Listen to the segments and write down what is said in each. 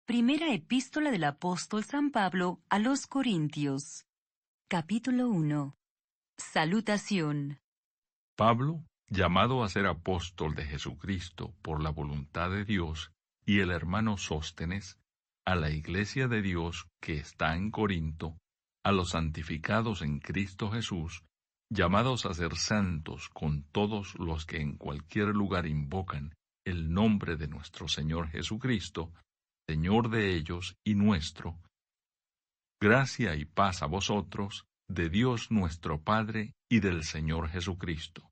Primera epístola del apóstol San Pablo a los Corintios. Capítulo 1. Salutación. Pablo, llamado a ser apóstol de Jesucristo por la voluntad de Dios, y el hermano Sóstenes, a la iglesia de Dios que está en Corinto, a los santificados en Cristo Jesús, llamados a ser santos con todos los que en cualquier lugar invocan el nombre de nuestro Señor Jesucristo, Señor de ellos y nuestro. Gracia y paz a vosotros, de Dios nuestro Padre y del Señor Jesucristo.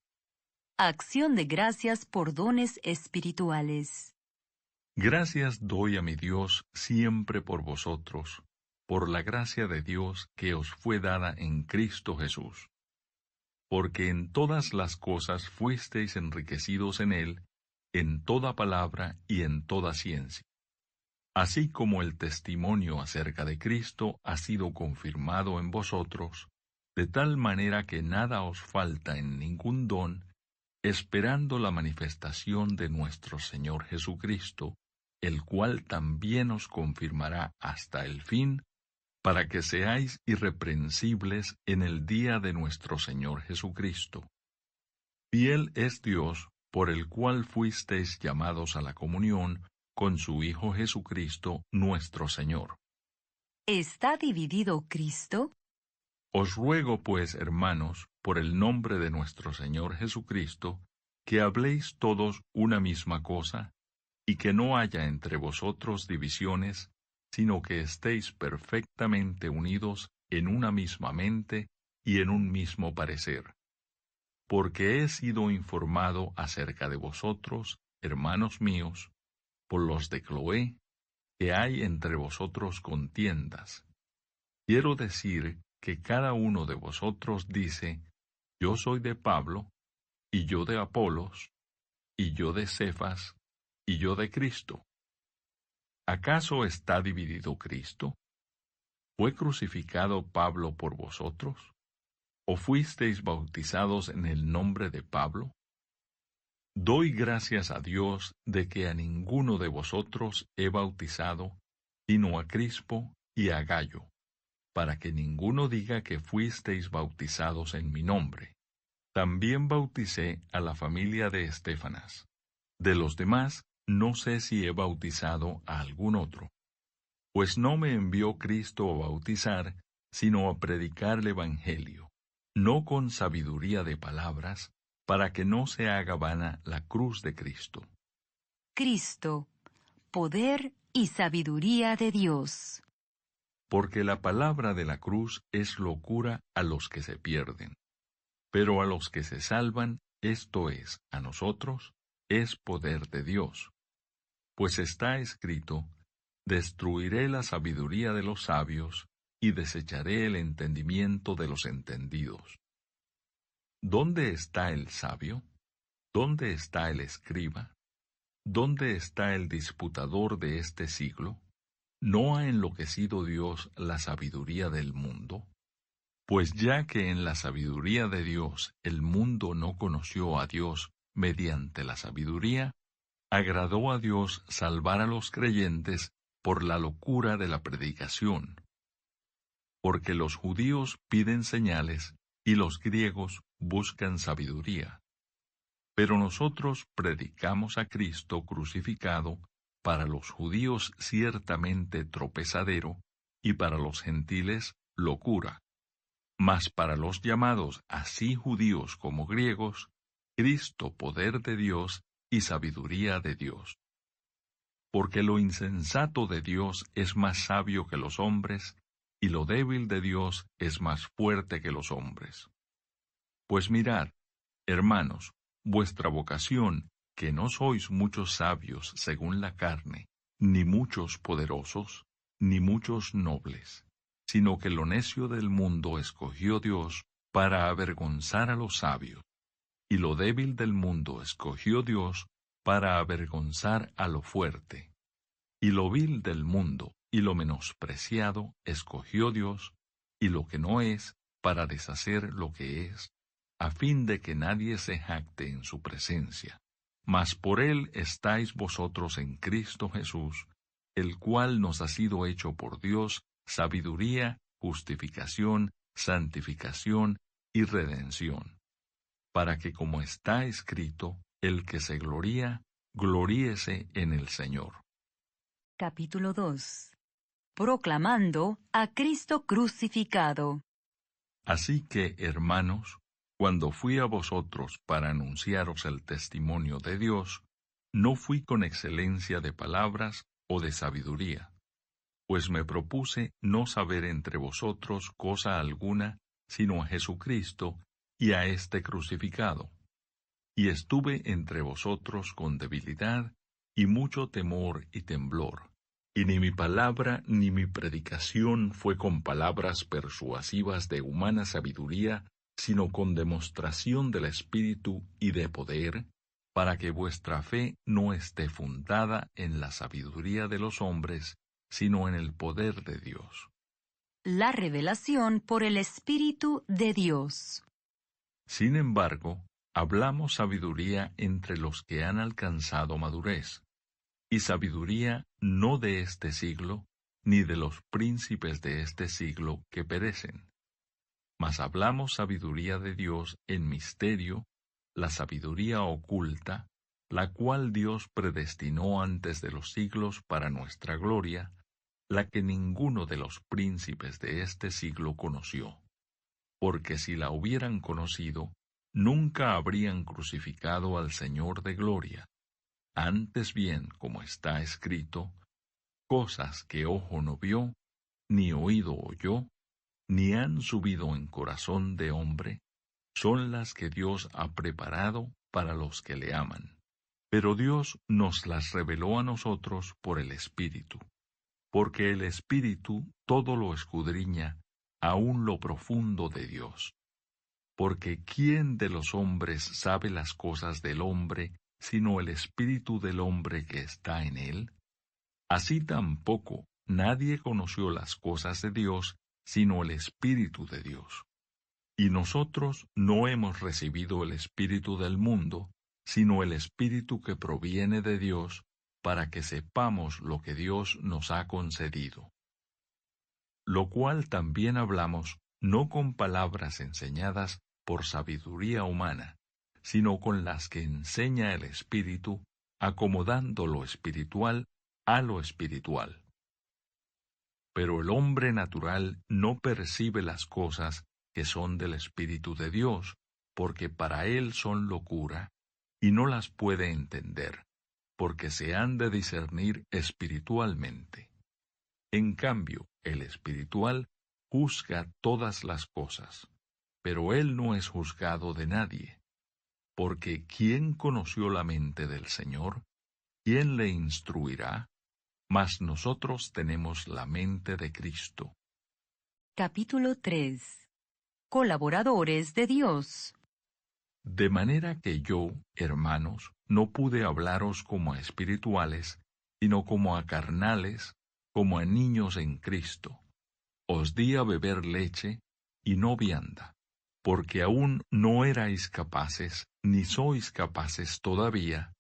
Acción de gracias por dones espirituales. Gracias doy a mi Dios siempre por vosotros, por la gracia de Dios que os fue dada en Cristo Jesús. Porque en todas las cosas fuisteis enriquecidos en Él, en toda palabra y en toda ciencia. Así como el testimonio acerca de Cristo ha sido confirmado en vosotros, de tal manera que nada os falta en ningún don, esperando la manifestación de nuestro Señor Jesucristo, el cual también os confirmará hasta el fin, para que seáis irreprensibles en el día de nuestro Señor Jesucristo. Fiel es Dios, por el cual fuisteis llamados a la comunión con su Hijo Jesucristo nuestro Señor. ¿Está dividido Cristo? Os ruego, pues, hermanos, por el nombre de nuestro Señor Jesucristo, que habléis todos una misma cosa, y que no haya entre vosotros divisiones, sino que estéis perfectamente unidos en una misma mente y en un mismo parecer. Porque he sido informado acerca de vosotros, hermanos míos, por los de Cloé, que hay entre vosotros contiendas. Quiero decir que cada uno de vosotros dice, yo soy de Pablo, y yo de Apolos, y yo de Cefas, y yo de Cristo. ¿Acaso está dividido Cristo? ¿Fue crucificado Pablo por vosotros? ¿O fuisteis bautizados en el nombre de Pablo? Doy gracias a Dios de que a ninguno de vosotros he bautizado, sino a Crispo y a Gayo, para que ninguno diga que fuisteis bautizados en mi nombre. También bauticé a la familia de Estéfanas. De los demás, no sé si he bautizado a algún otro. Pues no me envió Cristo a bautizar, sino a predicar el Evangelio, no con sabiduría de palabras, para que no se haga vana la cruz de Cristo. Cristo, poder y sabiduría de Dios. Porque la palabra de la cruz es locura a los que se pierden, pero a los que se salvan, esto es, a nosotros, es poder de Dios. Pues está escrito, destruiré la sabiduría de los sabios, y desecharé el entendimiento de los entendidos. ¿Dónde está el sabio? ¿Dónde está el escriba? ¿Dónde está el disputador de este siglo? ¿No ha enloquecido Dios la sabiduría del mundo? Pues ya que en la sabiduría de Dios el mundo no conoció a Dios mediante la sabiduría, agradó a Dios salvar a los creyentes por la locura de la predicación. Porque los judíos piden señales y los griegos buscan sabiduría. Pero nosotros predicamos a Cristo crucificado, para los judíos ciertamente tropezadero, y para los gentiles locura. Mas para los llamados así judíos como griegos, Cristo poder de Dios y sabiduría de Dios. Porque lo insensato de Dios es más sabio que los hombres, y lo débil de Dios es más fuerte que los hombres. Pues mirad, hermanos, vuestra vocación, que no sois muchos sabios según la carne, ni muchos poderosos, ni muchos nobles, sino que lo necio del mundo escogió Dios para avergonzar a los sabios, y lo débil del mundo escogió Dios para avergonzar a lo fuerte, y lo vil del mundo y lo menospreciado escogió Dios, y lo que no es, para deshacer lo que es, a fin de que nadie se jacte en su presencia. Mas por él estáis vosotros en Cristo Jesús, el cual nos ha sido hecho por Dios sabiduría, justificación, santificación y redención, para que, como está escrito, el que se gloría, gloríese en el Señor. Capítulo 2. Proclamando a Cristo crucificado. Así que, hermanos, cuando fui a vosotros para anunciaros el testimonio de Dios, no fui con excelencia de palabras o de sabiduría, pues me propuse no saber entre vosotros cosa alguna, sino a Jesucristo y a este crucificado. Y estuve entre vosotros con debilidad y mucho temor y temblor. Y ni mi palabra ni mi predicación fue con palabras persuasivas de humana sabiduría, sino con demostración del Espíritu y de poder, para que vuestra fe no esté fundada en la sabiduría de los hombres, sino en el poder de Dios. La revelación por el Espíritu de Dios. Sin embargo, hablamos sabiduría entre los que han alcanzado madurez, y sabiduría no de este siglo, ni de los príncipes de este siglo que perecen. Mas hablamos sabiduría de Dios en misterio, la sabiduría oculta, la cual Dios predestinó antes de los siglos para nuestra gloria, la que ninguno de los príncipes de este siglo conoció. Porque si la hubieran conocido, nunca habrían crucificado al Señor de gloria. Antes bien, como está escrito, cosas que ojo no vio, ni oído oyó, ni han subido en corazón de hombre, son las que Dios ha preparado para los que le aman. Pero Dios nos las reveló a nosotros por el Espíritu, porque el Espíritu todo lo escudriña, aun lo profundo de Dios. Porque ¿quién de los hombres sabe las cosas del hombre, sino el espíritu del hombre que está en él? Así tampoco nadie conoció las cosas de Dios, sino el Espíritu de Dios. Y nosotros no hemos recibido el espíritu del mundo, sino el Espíritu que proviene de Dios, para que sepamos lo que Dios nos ha concedido. Lo cual también hablamos, no con palabras enseñadas por sabiduría humana, sino con las que enseña el Espíritu, acomodando lo espiritual a lo espiritual. Pero el hombre natural no percibe las cosas que son del Espíritu de Dios, porque para él son locura, y no las puede entender, porque se han de discernir espiritualmente. En cambio, el espiritual juzga todas las cosas, pero él no es juzgado de nadie. Porque ¿quién conoció la mente del Señor? ¿Quién le instruirá? Mas nosotros tenemos la mente de Cristo. Capítulo 3. Colaboradores de Dios. De manera que yo, hermanos, no pude hablaros como a espirituales, sino como a carnales, como a niños en Cristo. Os di a beber leche y no vianda, porque aún no erais capaces, ni sois capaces todavía,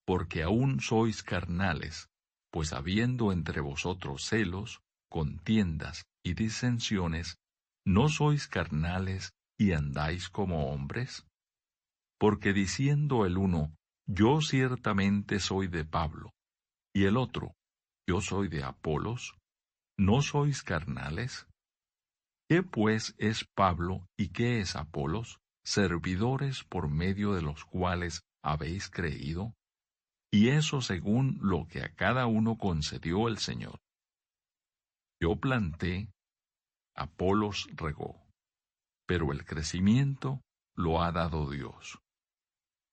porque aún sois carnales, pues habiendo entre vosotros celos, contiendas y disensiones, ¿no sois carnales y andáis como hombres? Porque diciendo el uno, yo ciertamente soy de Pablo, y el otro, yo soy de Apolos, ¿no sois carnales? ¿Qué pues es Pablo y qué es Apolos? Servidores por medio de los cuales habéis creído, y eso según lo que a cada uno concedió el Señor. Yo planté, Apolos regó, pero el crecimiento lo ha dado Dios.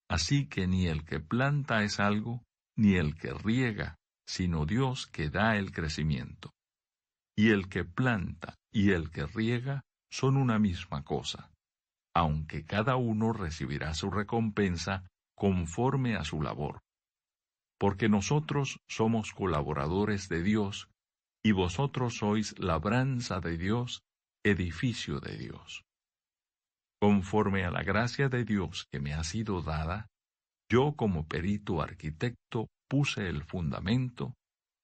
Así que ni el que planta es algo, ni el que riega, sino Dios que da el crecimiento. Y el que planta y el que riega son una misma cosa, aunque cada uno recibirá su recompensa conforme a su labor. Porque nosotros somos colaboradores de Dios, y vosotros sois labranza de Dios, edificio de Dios. Conforme a la gracia de Dios que me ha sido dada, yo como perito arquitecto puse el fundamento,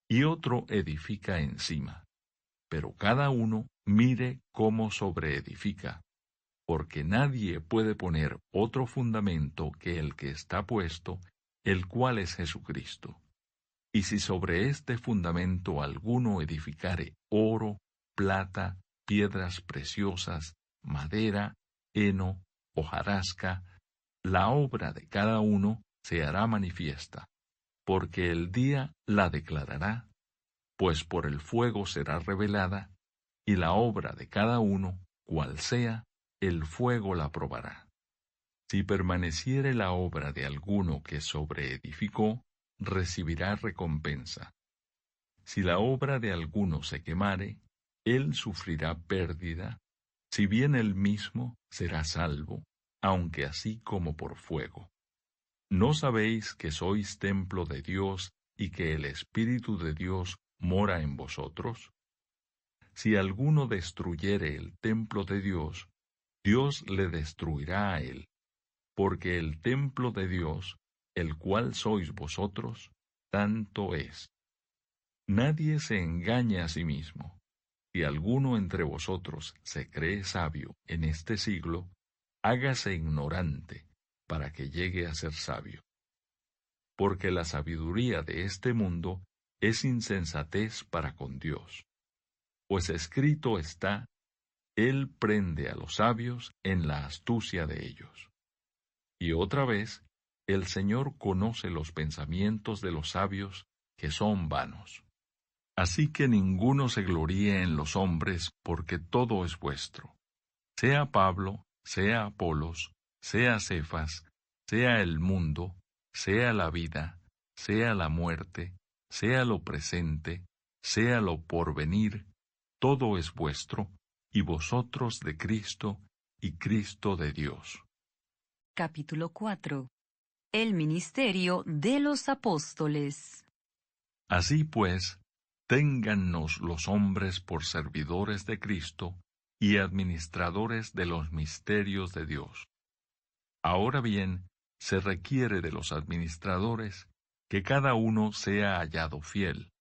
y otro edifica encima. Pero cada uno mire cómo sobreedifica, porque nadie puede poner otro fundamento que el que está puesto, el cual es Jesucristo. Y si sobre este fundamento alguno edificare oro, plata, piedras preciosas, madera, heno, hojarasca, la obra de cada uno se hará manifiesta, porque el día la declarará, pues por el fuego será revelada, y la obra de cada uno, cual sea, el fuego la probará. Si permaneciere la obra de alguno que sobreedificó, recibirá recompensa. Si la obra de alguno se quemare, él sufrirá pérdida, si bien él mismo será salvo, aunque así como por fuego. ¿No sabéis que sois templo de Dios y que el Espíritu de Dios mora en vosotros? Si alguno destruyere el templo de Dios, Dios le destruirá a él, porque el templo de Dios, el cual sois vosotros, tanto es. Nadie se engaña a sí mismo. Si alguno entre vosotros se cree sabio en este siglo, hágase ignorante, para que llegue a ser sabio. Porque la sabiduría de este mundo es insensatez para con Dios. Pues escrito está, Él prende a los sabios en la astucia de ellos. Y otra vez, el Señor conoce los pensamientos de los sabios, que son vanos. Así que ninguno se gloríe en los hombres, porque todo es vuestro. Sea Pablo, sea Apolos, sea Cefas, sea el mundo, sea la vida, sea la muerte, sea lo presente, sea lo porvenir, todo es vuestro, y vosotros de Cristo, y Cristo de Dios. Capítulo 4. El ministerio de los apóstoles. Así pues, téngannos los hombres por servidores de Cristo y administradores de los misterios de Dios. Ahora bien, se requiere de los administradores que cada uno sea hallado fiel.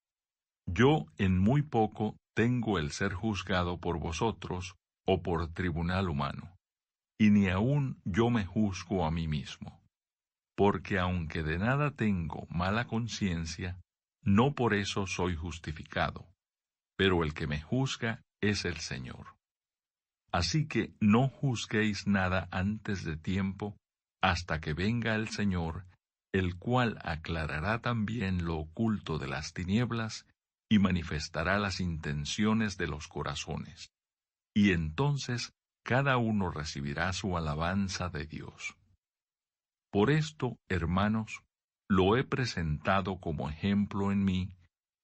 Yo en muy poco tengo el ser juzgado por vosotros o por tribunal humano, y ni aun yo me juzgo a mí mismo. Porque aunque de nada tengo mala conciencia, no por eso soy justificado, pero el que me juzga es el Señor. Así que no juzguéis nada antes de tiempo, hasta que venga el Señor, el cual aclarará también lo oculto de las tinieblas y manifestará las intenciones de los corazones. Y entonces cada uno recibirá su alabanza de Dios. Por esto, hermanos, lo he presentado como ejemplo en mí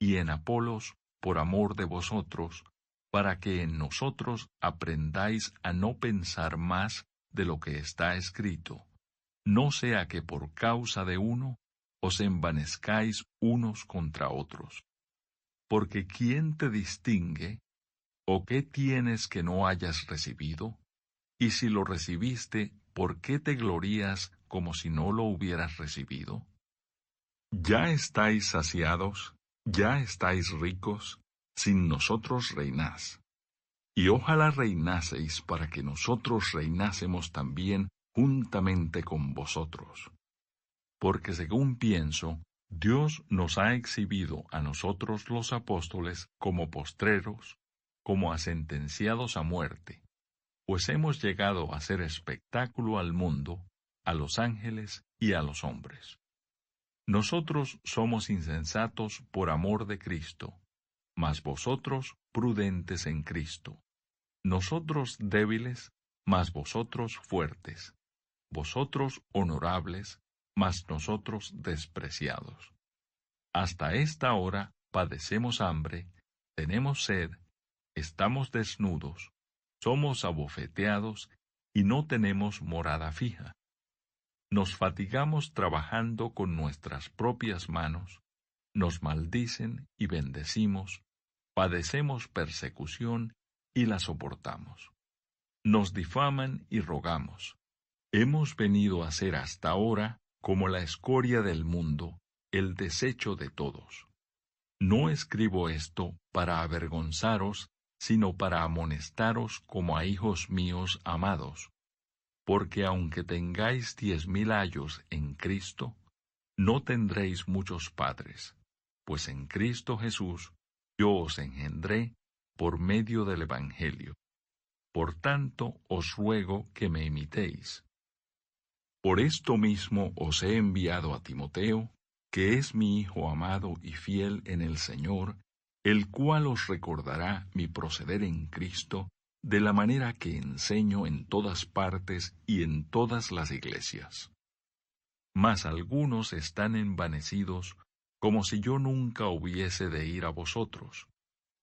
y en Apolos por amor de vosotros, para que en nosotros aprendáis a no pensar más de lo que está escrito, no sea que por causa de uno os envanezcáis unos contra otros. Porque ¿quién te distingue? ¿O qué tienes que no hayas recibido? Y si lo recibiste, ¿por qué te glorías como si no lo hubieras recibido? Ya estáis saciados, ya estáis ricos, sin nosotros reinás. Y ojalá reinaseis para que nosotros reinásemos también juntamente con vosotros. Porque según pienso, Dios nos ha exhibido a nosotros los apóstoles como postreros, como a sentenciados a muerte, pues hemos llegado a ser espectáculo al mundo, a los ángeles y a los hombres. Nosotros somos insensatos por amor de Cristo, mas vosotros prudentes en Cristo. Nosotros débiles, mas vosotros fuertes. Vosotros honorables, mas nosotros despreciados. Hasta esta hora padecemos hambre, tenemos sed, estamos desnudos, somos abofeteados y no tenemos morada fija. Nos fatigamos trabajando con nuestras propias manos, nos maldicen y bendecimos, padecemos persecución y la soportamos. Nos difaman y rogamos. Hemos venido a ser hasta ahora como la escoria del mundo, el desecho de todos. No escribo esto para avergonzaros, sino para amonestaros como a hijos míos amados. Porque aunque tengáis 10,000 años en Cristo, no tendréis muchos padres, pues en Cristo Jesús yo os engendré por medio del Evangelio. Por tanto os ruego que me imitéis. Por esto mismo os he enviado a Timoteo, que es mi hijo amado y fiel en el Señor, el cual os recordará mi proceder en Cristo, de la manera que enseño en todas partes y en todas las iglesias. Mas algunos están envanecidos, como si yo nunca hubiese de ir a vosotros.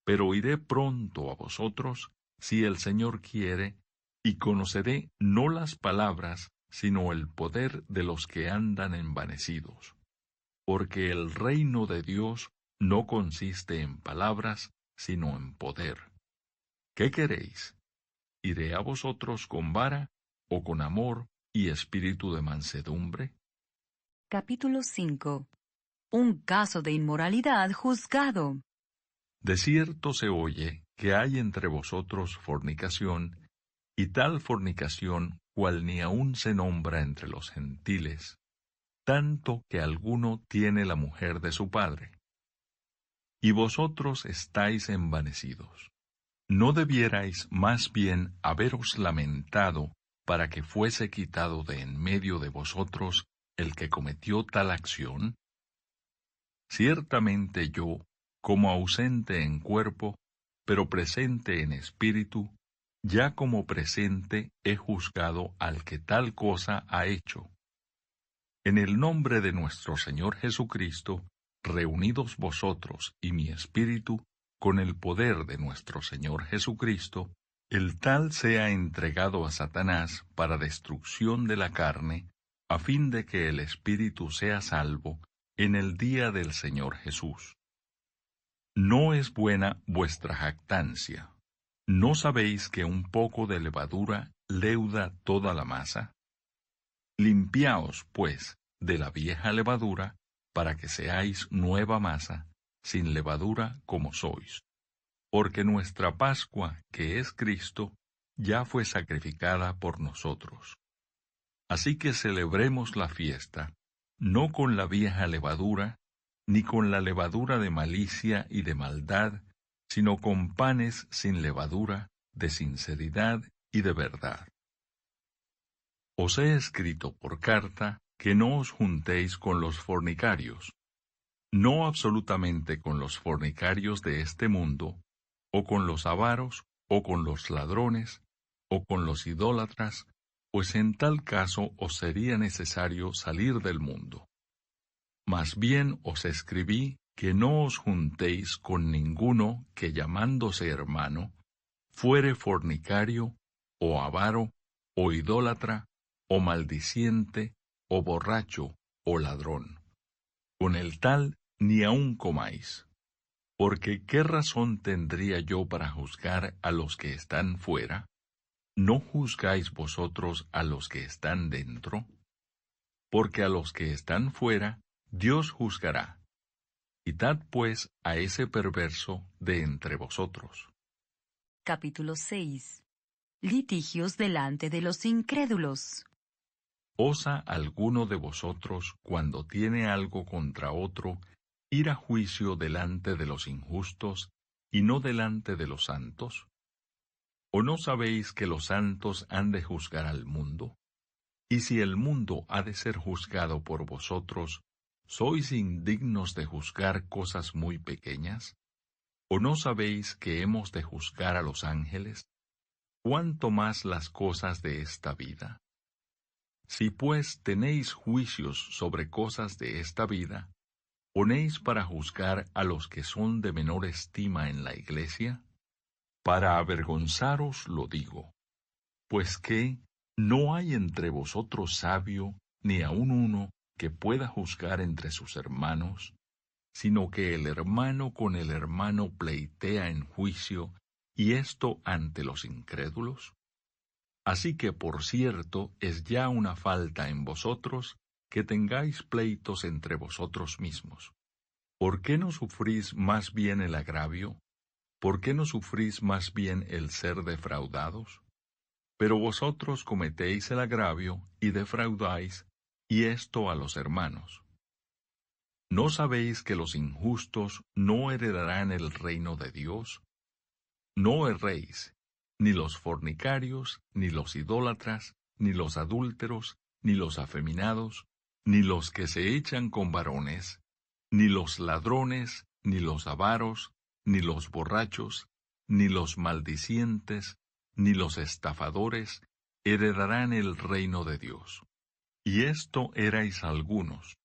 Pero iré pronto a vosotros, si el Señor quiere, y conoceré no las palabras, sino el poder de los que andan envanecidos. Porque el reino de Dios no consiste en palabras, sino en poder. ¿Qué queréis? ¿Iré a vosotros con vara, o con amor y espíritu de mansedumbre? Capítulo 5. Un caso de inmoralidad juzgado. De cierto se oye que hay entre vosotros fornicación, y tal fornicación cual ni aun se nombra entre los gentiles, tanto que alguno tiene la mujer de su padre. Y vosotros estáis envanecidos. ¿No debierais más bien haberos lamentado para que fuese quitado de en medio de vosotros el que cometió tal acción? Ciertamente yo, como ausente en cuerpo, pero presente en espíritu, ya como presente he juzgado al que tal cosa ha hecho. En el nombre de nuestro Señor Jesucristo, reunidos vosotros y mi espíritu, con el poder de nuestro Señor Jesucristo, el tal sea entregado a Satanás para destrucción de la carne, a fin de que el espíritu sea salvo en el día del Señor Jesús. No es buena vuestra jactancia. ¿No sabéis que un poco de levadura leuda toda la masa? Limpiaos, pues, de la vieja levadura, para que seáis nueva masa, sin levadura como sois. Porque nuestra Pascua, que es Cristo, ya fue sacrificada por nosotros. Así que celebremos la fiesta, no con la vieja levadura, ni con la levadura de malicia y de maldad, sino con panes sin levadura, de sinceridad y de verdad. Os he escrito por carta que no os juntéis con los fornicarios, no absolutamente con los fornicarios de este mundo, o con los avaros, o con los ladrones, o con los idólatras, pues en tal caso os sería necesario salir del mundo. Más bien os escribí que no os juntéis con ninguno que llamándose hermano, fuere fornicario, o avaro, o idólatra, o maldiciente, o borracho, o ladrón. Con el tal ni aun comáis. Porque ¿qué razón tendría yo para juzgar a los que están fuera? ¿No juzgáis vosotros a los que están dentro? Porque a los que están fuera, Dios juzgará. Quitad pues a ese perverso de entre vosotros. Capítulo 6. Litigios delante de los incrédulos. ¿Osa alguno de vosotros, cuando tiene algo contra otro, ir a juicio delante de los injustos y no delante de los santos? ¿O no sabéis que los santos han de juzgar al mundo? Y si el mundo ha de ser juzgado por vosotros, ¿sois indignos de juzgar cosas muy pequeñas? ¿O no sabéis que hemos de juzgar a los ángeles? ¿Cuánto más las cosas de esta vida? Si pues tenéis juicios sobre cosas de esta vida, ¿ponéis para juzgar a los que son de menor estima en la iglesia? Para avergonzaros lo digo, pues que no hay entre vosotros sabio, ni aun uno que pueda juzgar entre sus hermanos, sino que el hermano con el hermano pleitea en juicio, y esto ante los incrédulos. Así que, por cierto, es ya una falta en vosotros que tengáis pleitos entre vosotros mismos. ¿Por qué no sufrís más bien el agravio? ¿Por qué no sufrís más bien el ser defraudados? Pero vosotros cometéis el agravio y defraudáis, y esto a los hermanos. ¿No sabéis que los injustos no heredarán el reino de Dios? No erréis, ni los fornicarios, ni los idólatras, ni los adúlteros, ni los afeminados, ni los que se echan con varones, ni los ladrones, ni los avaros, ni los borrachos, ni los maldicientes, ni los estafadores, heredarán el reino de Dios. Y esto erais algunos,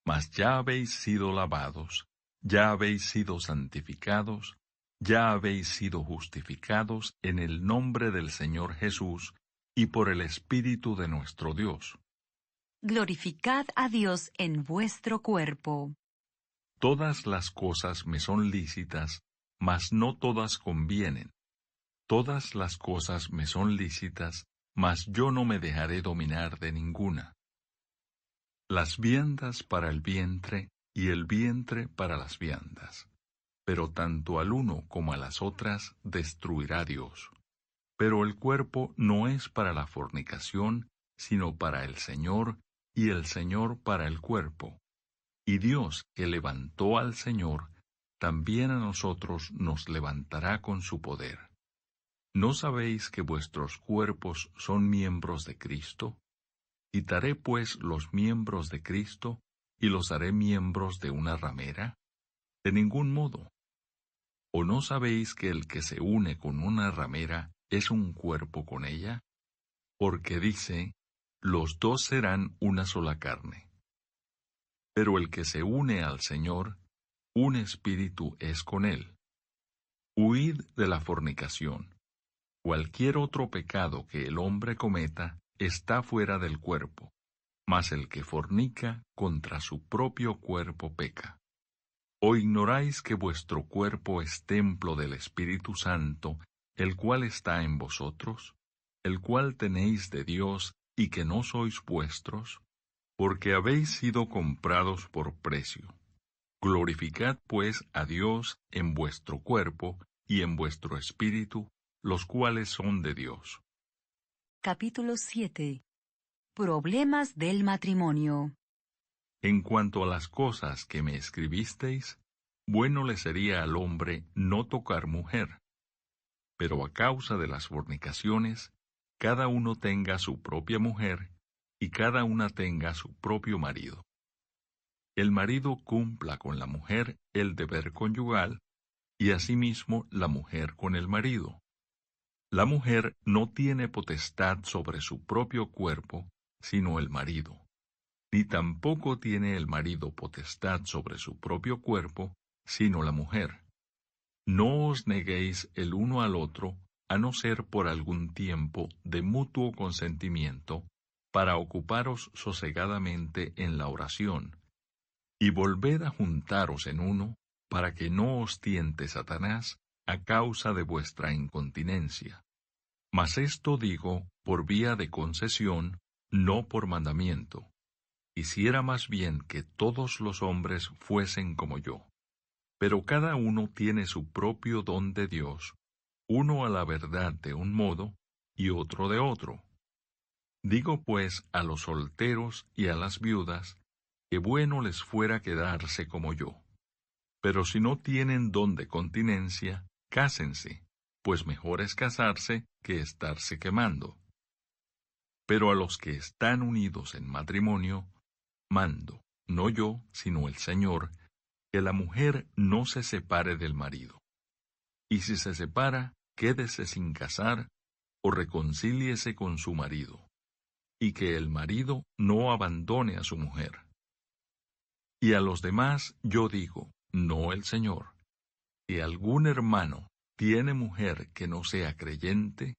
mas ya habéis sido lavados, ya habéis sido santificados, ya habéis sido justificados en el nombre del Señor Jesús y por el Espíritu de nuestro Dios. Glorificad a Dios en vuestro cuerpo. Todas las cosas me son lícitas, mas no todas convienen. Todas las cosas me son lícitas, mas yo no me dejaré dominar de ninguna. Las viandas para el vientre y el vientre para las viandas. Pero tanto al uno como a las otras destruirá Dios. Pero el cuerpo no es para la fornicación, sino para el Señor, y el Señor para el cuerpo. Y Dios, que levantó al Señor, también a nosotros nos levantará con su poder. ¿No sabéis que vuestros cuerpos son miembros de Cristo? ¿Quitaré pues los miembros de Cristo y los haré miembros de una ramera? De ningún modo. ¿O no sabéis que el que se une con una ramera es un cuerpo con ella? Porque dice, los dos serán una sola carne. Pero el que se une al Señor, un espíritu es con él. Huid de la fornicación. Cualquier otro pecado que el hombre cometa está fuera del cuerpo, mas el que fornica contra su propio cuerpo peca. ¿O ignoráis que vuestro cuerpo es templo del Espíritu Santo, el cual está en vosotros, el cual tenéis de Dios y que no sois vuestros? Porque habéis sido comprados por precio. Glorificad pues a Dios en vuestro cuerpo y en vuestro espíritu, los cuales son de Dios. Capítulo 7. Problemas del matrimonio. En cuanto a las cosas que me escribisteis, bueno le sería al hombre no tocar mujer. Pero a causa de las fornicaciones, cada uno tenga su propia mujer, y cada una tenga su propio marido. El marido cumpla con la mujer el deber conyugal, y asimismo la mujer con el marido. La mujer no tiene potestad sobre su propio cuerpo, sino el marido. Ni tampoco tiene el marido potestad sobre su propio cuerpo, sino la mujer. No os neguéis el uno al otro, a no ser por algún tiempo de mutuo consentimiento, para ocuparos sosegadamente en la oración. Y volved a juntaros en uno, para que no os tiente Satanás a causa de vuestra incontinencia. Mas esto digo por vía de concesión, no por mandamiento. Quisiera más bien que todos los hombres fuesen como yo. Pero cada uno tiene su propio don de Dios, uno a la verdad de un modo y otro de otro. Digo pues a los solteros y a las viudas, que bueno les fuera quedarse como yo. Pero si no tienen don de continencia, cásense, pues mejor es casarse que estarse quemando. Pero a los que están unidos en matrimonio, mando, no yo, sino el Señor, que la mujer no se separe del marido. Y si se separa, quédese sin casar, o reconcíliese con su marido, y que el marido no abandone a su mujer. Y a los demás yo digo, no el Señor, si algún hermano tiene mujer que no sea creyente,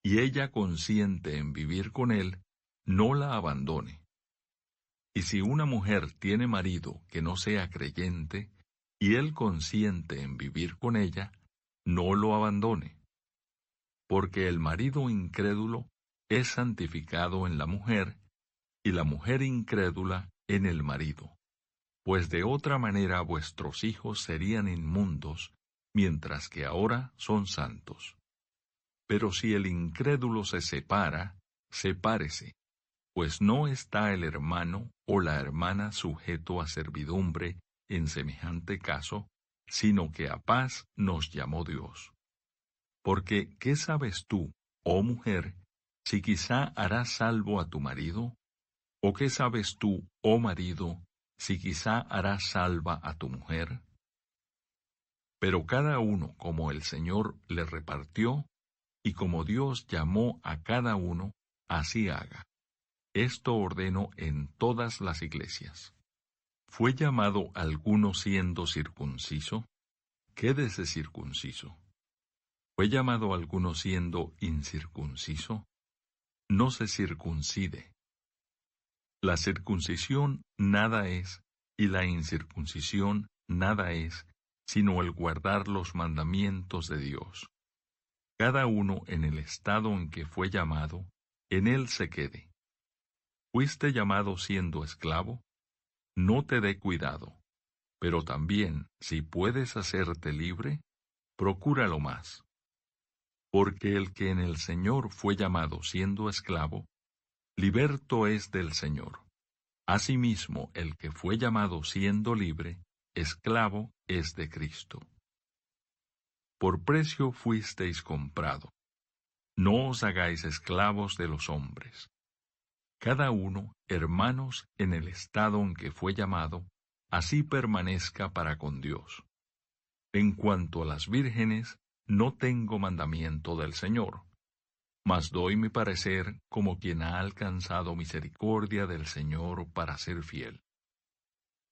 y ella consiente en vivir con él, no la abandone. Y si una mujer tiene marido que no sea creyente, y él consiente en vivir con ella, no lo abandone. Porque el marido incrédulo es santificado en la mujer, y la mujer incrédula en el marido. pues de otra manera vuestros hijos serían inmundos, mientras que ahora son santos. Pero si el incrédulo se separa, sepárese, pues no está el hermano o la hermana sujeto a servidumbre en semejante caso, sino que a paz nos llamó Dios. Porque, ¿qué sabes tú, oh mujer, si quizá harás salvo a tu marido? ¿O qué sabes tú, oh marido, si quizá harás salva a tu mujer? Pero cada uno como el Señor le repartió, y como Dios llamó a cada uno, así haga. Esto ordeno en todas las iglesias. ¿Fue llamado alguno siendo circunciso? Quédese circunciso. ¿Fue llamado alguno siendo incircunciso? No se circuncide. La circuncisión nada es, y la incircuncisión nada es, sino el guardar los mandamientos de Dios. Cada uno en el estado en que fue llamado, en él se quede. ¿Fuiste llamado siendo esclavo? No te dé cuidado, pero también, si puedes hacerte libre, procúralo más. Porque el que en el Señor fue llamado siendo esclavo, liberto es del Señor. Asimismo, el que fue llamado siendo libre, esclavo es de Cristo. Por precio fuisteis comprado. No os hagáis esclavos de los hombres. Cada uno, hermanos, en el estado en que fue llamado, así permanezca para con Dios. En cuanto a las vírgenes, no tengo mandamiento del Señor, mas doy mi parecer como quien ha alcanzado misericordia del Señor para ser fiel.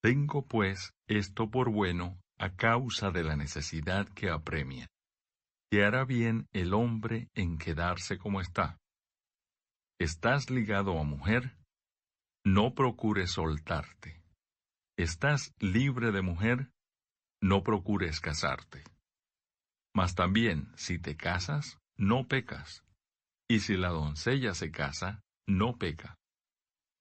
Tengo, pues, esto por bueno a causa de la necesidad que apremia, que hará bien el hombre en quedarse como está. ¿Estás ligado a mujer? No procures soltarte. ¿Estás libre de mujer? No procures casarte. Mas también, si te casas, no pecas. Y si la doncella se casa, no peca.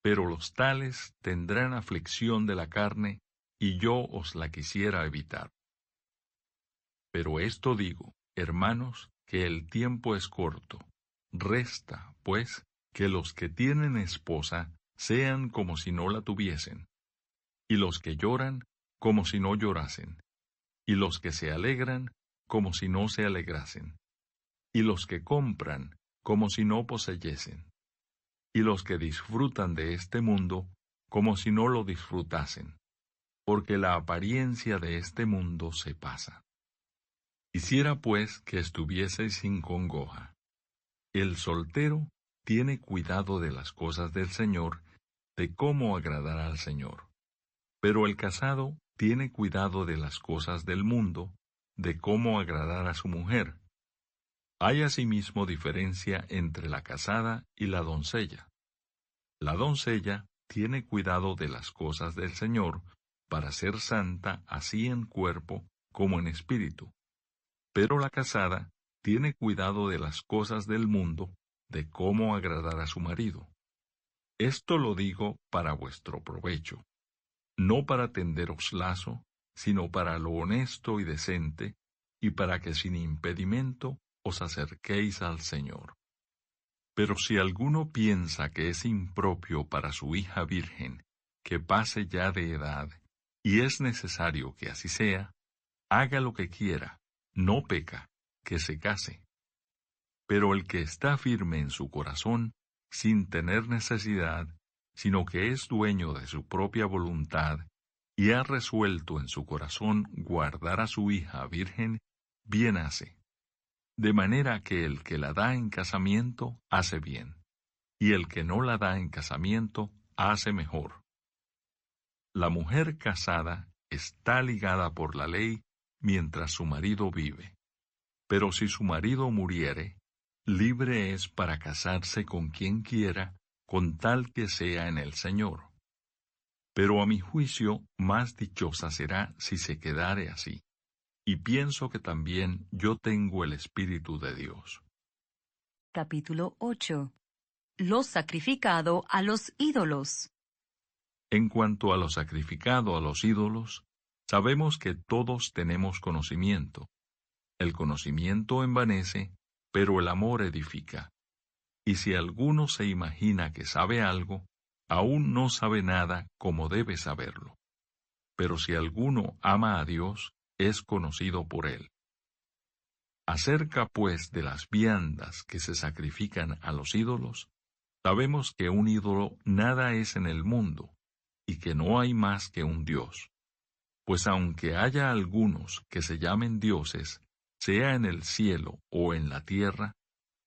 Pero los tales tendrán aflicción de la carne, y yo os la quisiera evitar. Pero esto digo, hermanos, que el tiempo es corto. Resta, pues, que los que tienen esposa sean como si no la tuviesen, y los que lloran como si no llorasen, y los que se alegran como si no se alegrasen, y los que compran como si no poseyesen, y los que disfrutan de este mundo como si no lo disfrutasen, porque la apariencia de este mundo se pasa. Quisiera pues que estuvieseis sin congoja. El soltero tiene cuidado de las cosas del Señor, de cómo agradar al Señor. Pero el casado tiene cuidado de las cosas del mundo, de cómo agradar a su mujer. Hay asimismo diferencia entre la casada y la doncella. La doncella tiene cuidado de las cosas del Señor, para ser santa así en cuerpo como en espíritu. Pero la casada tiene cuidado de las cosas del mundo, de cómo agradar a su marido. Esto lo digo para vuestro provecho, no para tenderos lazo, sino para lo honesto y decente, y para que sin impedimento os acerquéis al Señor. Pero si alguno piensa que es impropio para su hija virgen, que pase ya de edad, y es necesario que así sea, haga lo que quiera, no peca, que se case. Pero el que está firme en su corazón, sin tener necesidad, sino que es dueño de su propia voluntad, y ha resuelto en su corazón guardar a su hija virgen, bien hace. De manera que el que la da en casamiento hace bien, y el que no la da en casamiento hace mejor. La mujer casada está ligada por la ley mientras su marido vive. Pero si su marido muriere, libre es para casarse con quien quiera, con tal que sea en el Señor. Pero a mi juicio, más dichosa será si se quedare así. Y pienso que también yo tengo el Espíritu de Dios. Capítulo 8. Lo sacrificado a los ídolos. En cuanto a lo sacrificado a los ídolos, sabemos que todos tenemos conocimiento. El conocimiento envanece, pero el amor edifica. Y si alguno se imagina que sabe algo, aún no sabe nada como debe saberlo. Pero si alguno ama a Dios, es conocido por él. Acerca, pues, de las viandas que se sacrifican a los ídolos, sabemos que un ídolo nada es en el mundo, y que no hay más que un Dios. Pues aunque haya algunos que se llamen dioses, sea en el cielo o en la tierra,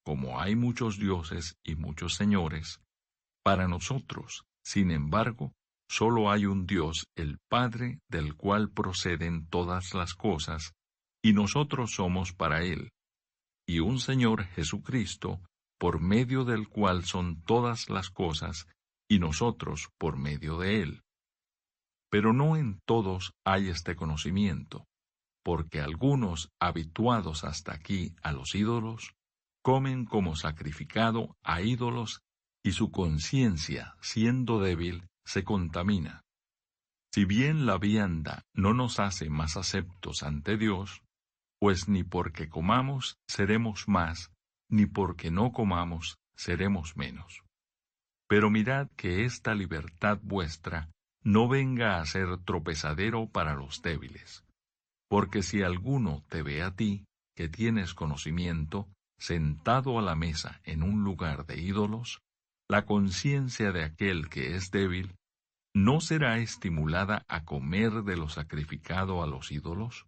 como hay muchos dioses y muchos señores, para nosotros, sin embargo, solo hay un Dios, el Padre, del cual proceden todas las cosas, y nosotros somos para Él, y un Señor Jesucristo, por medio del cual son todas las cosas, y nosotros por medio de Él. Pero no en todos hay este conocimiento, porque algunos, habituados hasta aquí a los ídolos, comen como sacrificado a ídolos, y su conciencia, siendo débil, se contamina. Si bien la vianda no nos hace más aceptos ante Dios, pues ni porque comamos seremos más, ni porque no comamos seremos menos. Pero mirad que esta libertad vuestra no venga a ser tropezadero para los débiles. Porque si alguno te ve a ti, que tienes conocimiento, sentado a la mesa en un lugar de ídolos, la conciencia de aquel que es débil, ¿no será estimulada a comer de lo sacrificado a los ídolos?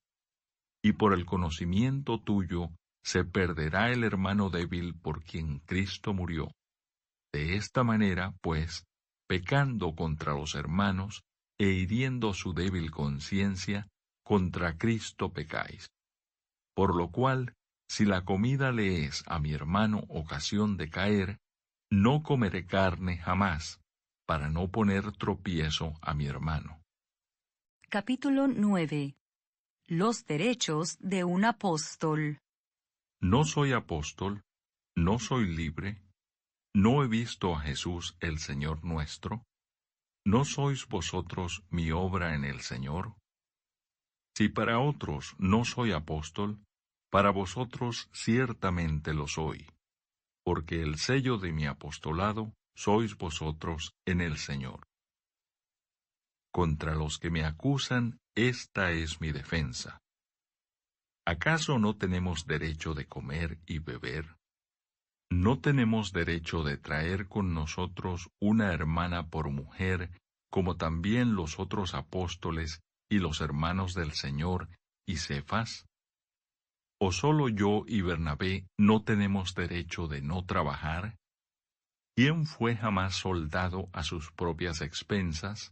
Y por el conocimiento tuyo se perderá el hermano débil por quien Cristo murió. De esta manera, pues, pecando contra los hermanos e hiriendo su débil conciencia, contra Cristo pecáis. Por lo cual, si la comida le es a mi hermano ocasión de caer, no comeré carne jamás, para no poner tropiezo a mi hermano. Capítulo 9. Los derechos de un apóstol. No soy apóstol, no soy libre, no he visto a Jesús el Señor nuestro, ¿no sois vosotros mi obra en el Señor? Si para otros no soy apóstol, para vosotros ciertamente lo soy, porque el sello de mi apostolado sois vosotros en el Señor. Contra los que me acusan, esta es mi defensa. ¿Acaso no tenemos derecho de comer y beber? ¿No tenemos derecho de traer con nosotros una hermana por mujer, como también los otros apóstoles y los hermanos del Señor y Cefas? ¿O solo yo y Bernabé no tenemos derecho de no trabajar? ¿Quién fue jamás soldado a sus propias expensas?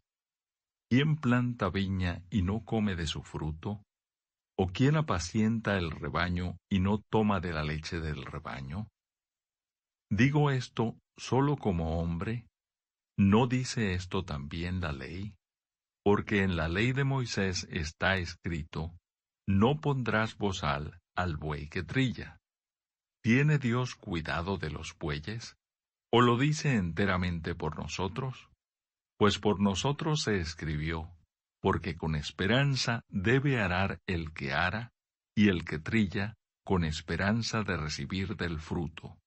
¿Quién planta viña y no come de su fruto? ¿O quién apacienta el rebaño y no toma de la leche del rebaño? Digo esto solo como hombre. ¿No dice esto también la ley? Porque en la ley de Moisés está escrito, no pondrás bozal al buey que trilla. ¿Tiene Dios cuidado de los bueyes? ¿O lo dice enteramente por nosotros? Pues por nosotros se escribió, porque con esperanza debe arar el que ara, y el que trilla, con esperanza de recibir del fruto.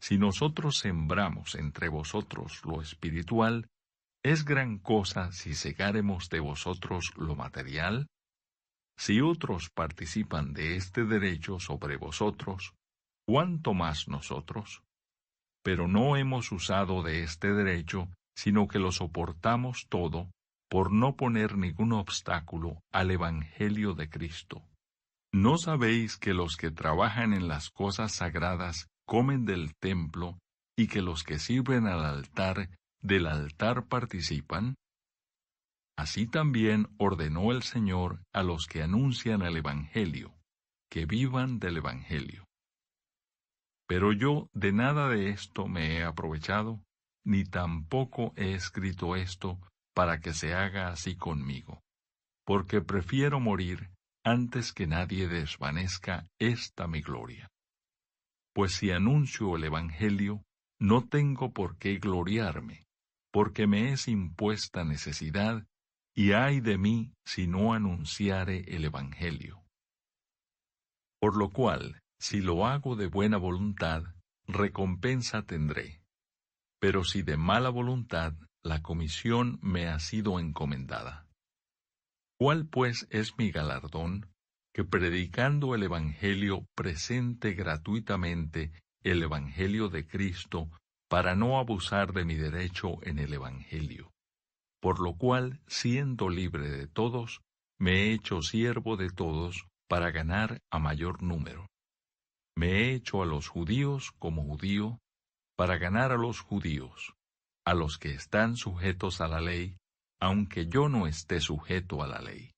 Si nosotros sembramos entre vosotros lo espiritual, ¿es gran cosa si segáremos de vosotros lo material? Si otros participan de este derecho sobre vosotros, ¿cuánto más nosotros? Pero no hemos usado de este derecho, sino que lo soportamos todo, por no poner ningún obstáculo al Evangelio de Cristo. ¿No sabéis que los que trabajan en las cosas sagradas comen del templo, y que los que sirven al altar, del altar participan? Así también ordenó el Señor a los que anuncian el Evangelio, que vivan del Evangelio. Pero yo de nada de esto me he aprovechado, ni tampoco he escrito esto para que se haga así conmigo, porque prefiero morir antes que nadie desvanezca esta mi gloria. Pues si anuncio el Evangelio, no tengo por qué gloriarme, porque me es impuesta necesidad, y ay de mí si no anunciare el Evangelio. Por lo cual, si lo hago de buena voluntad, recompensa tendré. Pero si de mala voluntad, la comisión me ha sido encomendada. ¿Cuál pues es mi galardón? Que predicando el Evangelio presente gratuitamente el Evangelio de Cristo, para no abusar de mi derecho en el Evangelio. Por lo cual, siendo libre de todos, me he hecho siervo de todos para ganar a mayor número. Me he hecho a los judíos como judío, para ganar a los judíos, a los que están sujetos a la ley, aunque yo no esté sujeto a la ley,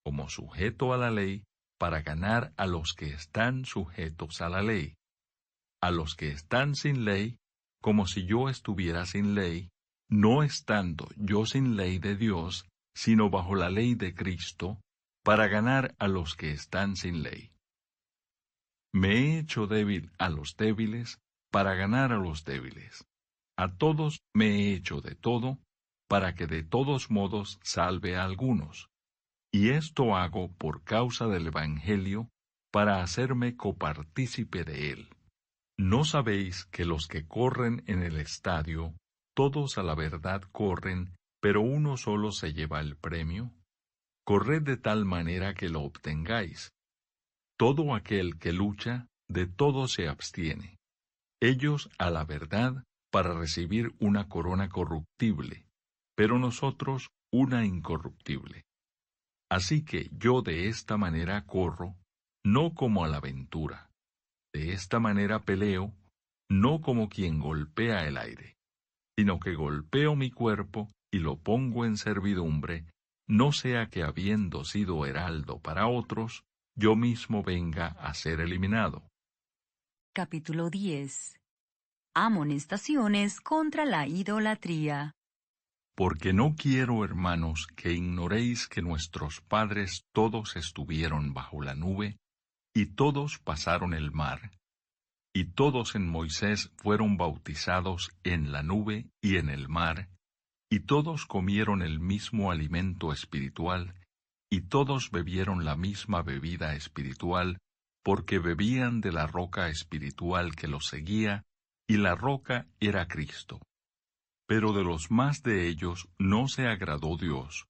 como sujeto a la ley, para ganar a los que están sujetos a la ley, a los que están sin ley, como si yo estuviera sin ley, no estando yo sin ley de Dios, sino bajo la ley de Cristo, para ganar a los que están sin ley. Me he hecho débil a los débiles, para ganar a los débiles. A todos me he hecho de todo, para que de todos modos salve a algunos. Y esto hago por causa del Evangelio, para hacerme copartícipe de él. ¿No sabéis que los que corren en el estadio, todos a la verdad corren, pero uno solo se lleva el premio? Corred de tal manera que lo obtengáis. Todo aquel que lucha, de todo se abstiene. Ellos a la verdad, para recibir una corona corruptible, pero nosotros una incorruptible. Así que yo de esta manera corro, no como a la aventura. De esta manera peleo, no como quien golpea el aire, sino que golpeo mi cuerpo y lo pongo en servidumbre, no sea que habiendo sido heraldo para otros, yo mismo venga a ser eliminado. Capítulo 10. Amonestaciones contra la idolatría. Porque no quiero, hermanos, que ignoréis que nuestros padres todos estuvieron bajo la nube, y todos pasaron el mar, y todos en Moisés fueron bautizados en la nube y en el mar, y todos comieron el mismo alimento espiritual, y todos bebieron la misma bebida espiritual, porque bebían de la roca espiritual que los seguía, y la roca era Cristo. Pero de los más de ellos no se agradó Dios,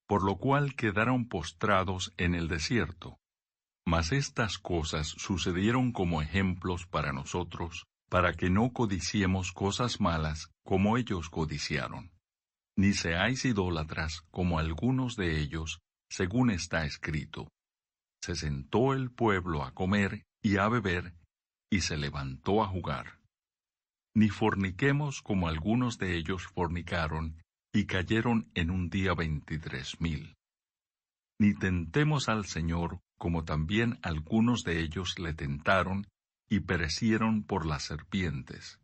por lo cual quedaron postrados en el desierto. Mas estas cosas sucedieron como ejemplos para nosotros, para que no codiciemos cosas malas como ellos codiciaron. Ni seáis idólatras como algunos de ellos, según está escrito. Se sentó el pueblo a comer y a beber, y se levantó a jugar. Ni forniquemos como algunos de ellos fornicaron, y cayeron en un día 23,000. Ni tentemos al Señor, como también algunos de ellos le tentaron, y perecieron por las serpientes.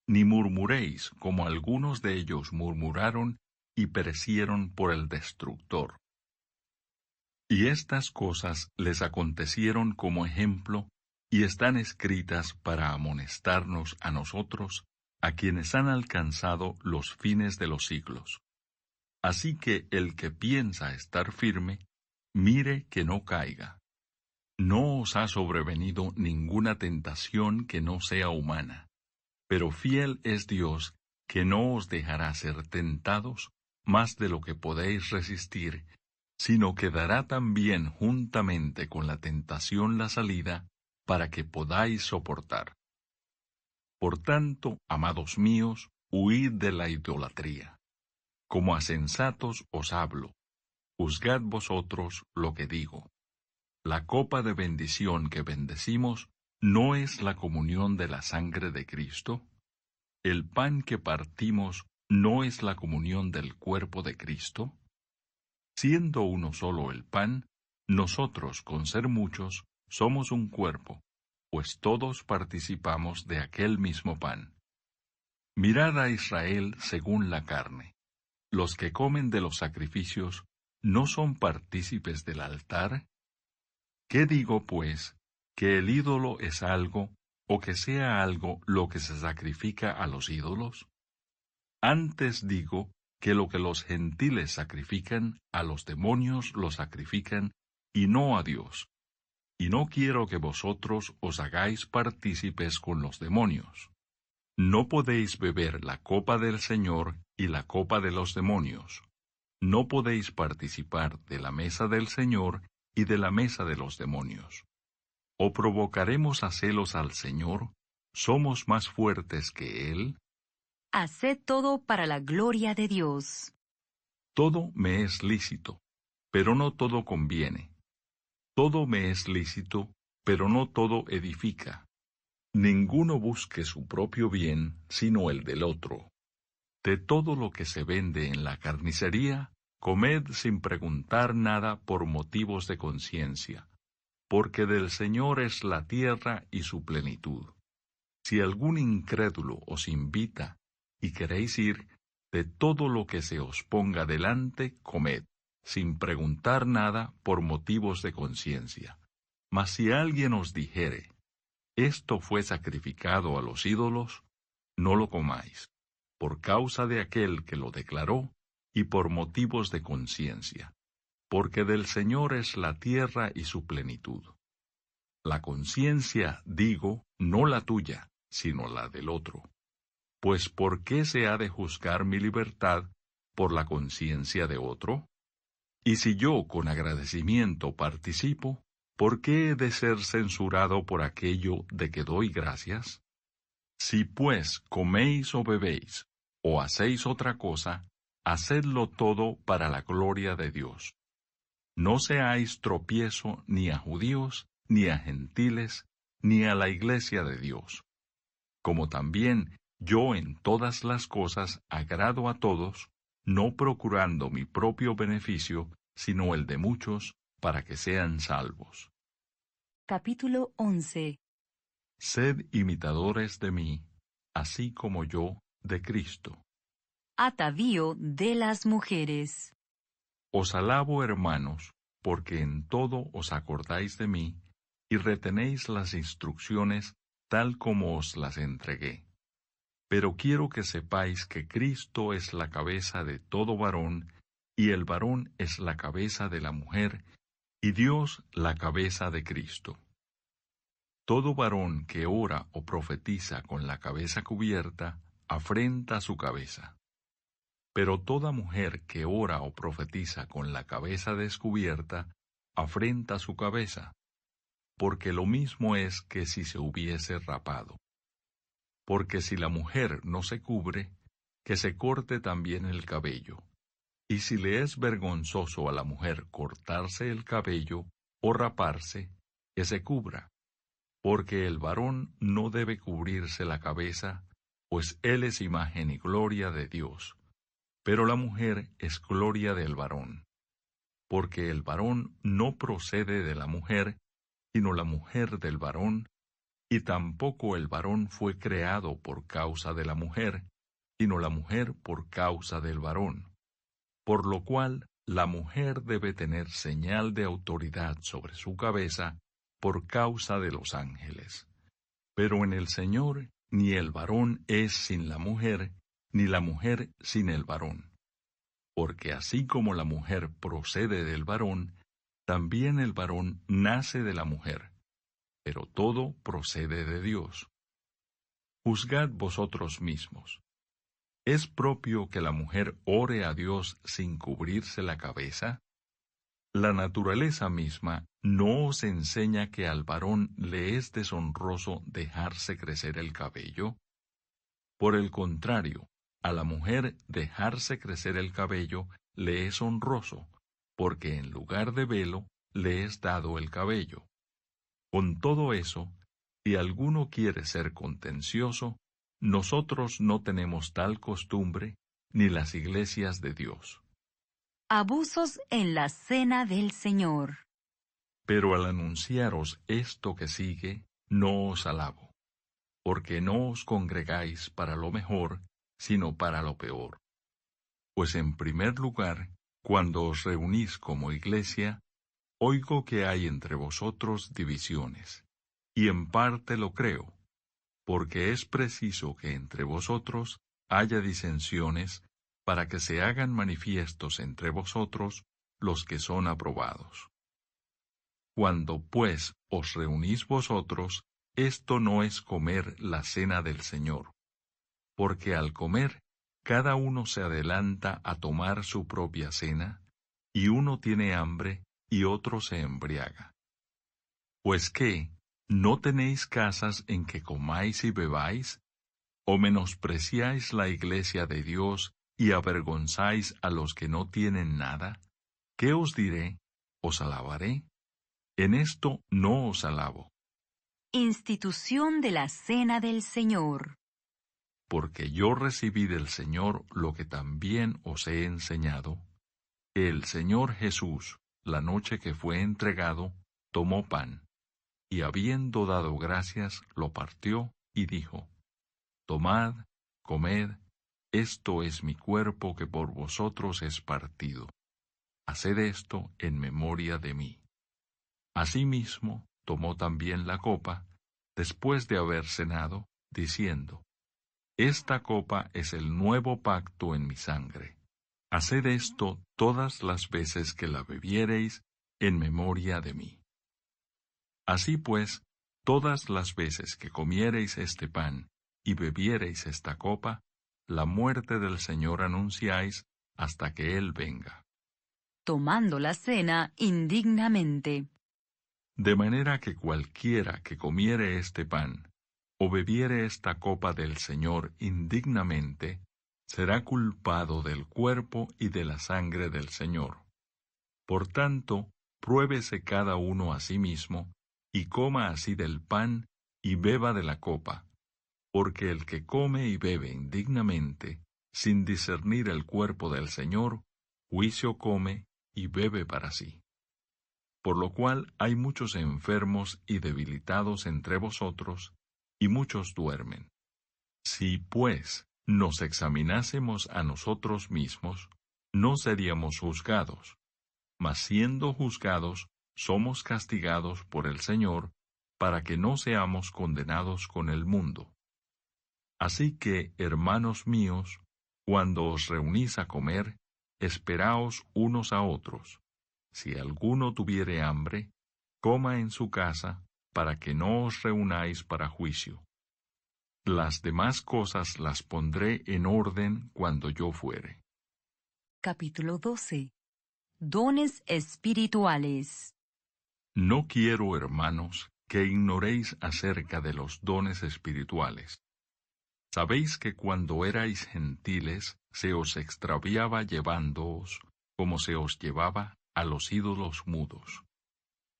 Ni murmuréis, como algunos de ellos murmuraron, y perecieron por el destructor. Y estas cosas les acontecieron como ejemplo, y están escritas para amonestarnos a nosotros, a quienes han alcanzado los fines de los siglos. Así que el que piensa estar firme, mire que no caiga. No os ha sobrevenido ninguna tentación que no sea humana, pero fiel es Dios, que no os dejará ser tentados más de lo que podéis resistir, sino que dará también juntamente con la tentación la salida, para que podáis soportar. Por tanto, amados míos, huid de la idolatría. Como a sensatos os hablo, juzgad vosotros lo que digo. La copa de bendición que bendecimos, ¿no es la comunión de la sangre de Cristo? ¿El pan que partimos no es la comunión del cuerpo de Cristo? Siendo uno solo el pan, nosotros, con ser muchos, somos un cuerpo, pues todos participamos de aquel mismo pan. Mirad a Israel según la carne. Los que comen de los sacrificios, ¿no son partícipes del altar? ¿Qué digo, pues, que el ídolo es algo, o que sea algo lo que se sacrifica a los ídolos? Antes digo que lo que los gentiles sacrifican, a los demonios lo sacrifican, y no a Dios. Y no quiero que vosotros os hagáis partícipes con los demonios. No podéis beber la copa del Señor y la copa de los demonios. No podéis participar de la mesa del Señor y de la mesa de los demonios. ¿O provocaremos a celos al Señor? ¿Somos más fuertes que Él? Haced todo para la gloria de Dios. Todo me es lícito, pero no todo conviene. Todo me es lícito, pero no todo edifica. Ninguno busque su propio bien, sino el del otro. De todo lo que se vende en la carnicería, comed sin preguntar nada por motivos de conciencia, porque del Señor es la tierra y su plenitud. Si algún incrédulo os invita, y queréis ir, de todo lo que se os ponga delante, comed, sin preguntar nada por motivos de conciencia. Mas si alguien os dijere, esto fue sacrificado a los ídolos, no lo comáis, por causa de aquel que lo declaró, y por motivos de conciencia, porque del Señor es la tierra y su plenitud. La conciencia, digo, no la tuya, sino la del otro. Pues ¿por qué se ha de juzgar mi libertad por la conciencia de otro? Y si yo con agradecimiento participo, ¿por qué he de ser censurado por aquello de que doy gracias? Si pues coméis o bebéis, o hacéis otra cosa, hacedlo todo para la gloria de Dios. No seáis tropiezo ni a judíos, ni a gentiles, ni a la iglesia de Dios. Como también yo en todas las cosas agrado a todos, no procurando mi propio beneficio, sino el de muchos, para que sean salvos. Capítulo 11. Sed imitadores de mí, así como yo de Cristo. Atavío de las mujeres. Os alabo, hermanos, porque en todo os acordáis de mí, y retenéis las instrucciones tal como os las entregué. Pero quiero que sepáis que Cristo es la cabeza de todo varón, y el varón es la cabeza de la mujer, y Dios la cabeza de Cristo. Todo varón que ora o profetiza con la cabeza cubierta, afrenta su cabeza. Pero toda mujer que ora o profetiza con la cabeza descubierta, afrenta su cabeza, porque lo mismo es que si se hubiese rapado. Porque si la mujer no se cubre, que se corte también el cabello. Y si le es vergonzoso a la mujer cortarse el cabello o raparse, que se cubra. Porque el varón no debe cubrirse la cabeza, pues él es imagen y gloria de Dios. Pero la mujer es gloria del varón. Porque el varón no procede de la mujer, sino la mujer del varón, y tampoco el varón fue creado por causa de la mujer, sino la mujer por causa del varón. Por lo cual, la mujer debe tener señal de autoridad sobre su cabeza por causa de los ángeles. Pero en el Señor, ni el varón es sin la mujer, ni la mujer sin el varón. Porque así como la mujer procede del varón, también el varón nace de la mujer. Pero todo procede de Dios. Juzgad vosotros mismos. ¿Es propio que la mujer ore a Dios sin cubrirse la cabeza? La naturaleza misma no os enseña que al varón le es deshonroso dejarse crecer el cabello. Por el contrario, a la mujer dejarse crecer el cabello le es honroso, porque en lugar de velo le es dado el cabello. Con todo eso, si alguno quiere ser contencioso, nosotros no tenemos tal costumbre, ni las iglesias de Dios. Abusos en la cena del Señor. Pero al anunciaros esto que sigue, no os alabo, porque no os congregáis para lo mejor, sino para lo peor. Pues en primer lugar, cuando os reunís como iglesia, oigo que hay entre vosotros divisiones, y en parte lo creo, porque es preciso que entre vosotros haya disensiones, para que se hagan manifiestos entre vosotros los que son aprobados. Cuando, pues, os reunís vosotros, esto no es comer la cena del Señor, porque al comer, cada uno se adelanta a tomar su propia cena, y uno tiene hambre y otro se embriaga. Pues qué, ¿no tenéis casas en que comáis y bebáis? ¿O menospreciáis la iglesia de Dios y avergonzáis a los que no tienen nada? ¿Qué os diré? ¿Os alabaré? En esto no os alabo. Institución de la Cena del Señor. Porque yo recibí del Señor lo que también os he enseñado, que el Señor Jesús, la noche que fue entregado, tomó pan, y habiendo dado gracias, lo partió y dijo: Tomad, comed, esto es mi cuerpo que por vosotros es partido. Haced esto en memoria de mí. Asimismo, tomó también la copa, después de haber cenado, diciendo: Esta copa es el nuevo pacto en mi sangre. Haced esto todas las veces que la bebiereis en memoria de mí. Así pues, todas las veces que comiereis este pan y bebiereis esta copa, la muerte del Señor anunciáis hasta que Él venga. Tomando la cena indignamente. De manera que cualquiera que comiere este pan, o bebiere esta copa del Señor indignamente, será culpado del cuerpo y de la sangre del Señor. Por tanto, pruébese cada uno a sí mismo, y coma así del pan, y beba de la copa, porque el que come y bebe indignamente, sin discernir el cuerpo del Señor, juicio come y bebe para sí. Por lo cual hay muchos enfermos y debilitados entre vosotros, y muchos duermen. Si, pues, nos examinásemos a nosotros mismos, no seríamos juzgados, mas siendo juzgados, somos castigados por el Señor, para que no seamos condenados con el mundo. Así que, hermanos míos, cuando os reunís a comer, esperaos unos a otros. Si alguno tuviere hambre, coma en su casa, para que no os reunáis para juicio. Las demás cosas las pondré en orden cuando yo fuere. Capítulo 12. Dones espirituales. No quiero, hermanos, que ignoréis acerca de los dones espirituales. Sabéis que cuando erais gentiles se os extraviaba llevándoos, como se os llevaba, a los ídolos mudos.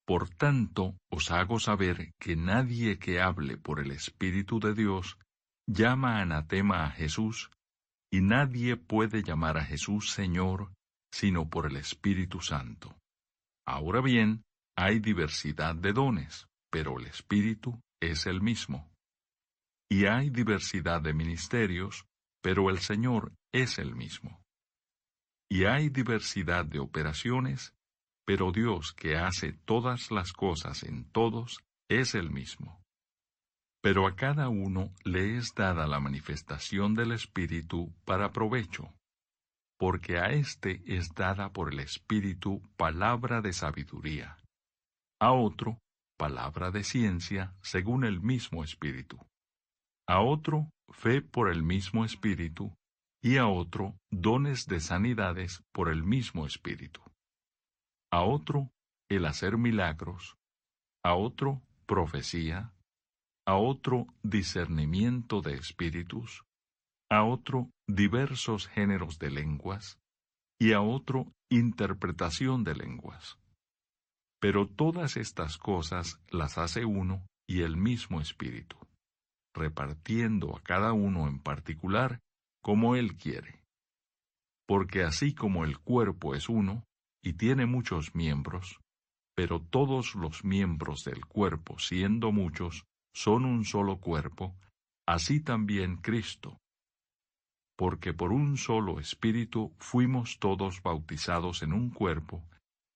Por tanto, os hago saber que nadie que hable por el Espíritu de Dios llama anatema a Jesús, y nadie puede llamar a Jesús Señor, sino por el Espíritu Santo. Ahora bien, hay diversidad de dones, pero el Espíritu es el mismo. Y hay diversidad de ministerios, pero el Señor es el mismo. Y hay diversidad de operaciones, pero Dios que hace todas las cosas en todos es el mismo. Pero a cada uno le es dada la manifestación del Espíritu para provecho, porque a éste es dada por el Espíritu palabra de sabiduría, a otro palabra de ciencia según el mismo Espíritu, a otro fe por el mismo Espíritu, y a otro dones de sanidades por el mismo Espíritu, a otro el hacer milagros, a otro profecía, a otro discernimiento de espíritus, a otro diversos géneros de lenguas, y a otro interpretación de lenguas. Pero todas estas cosas las hace uno y el mismo Espíritu, repartiendo a cada uno en particular como Él quiere. Porque así como el cuerpo es uno, y tiene muchos miembros, pero todos los miembros del cuerpo, siendo muchos, son un solo cuerpo, así también Cristo. Porque por un solo Espíritu fuimos todos bautizados en un cuerpo,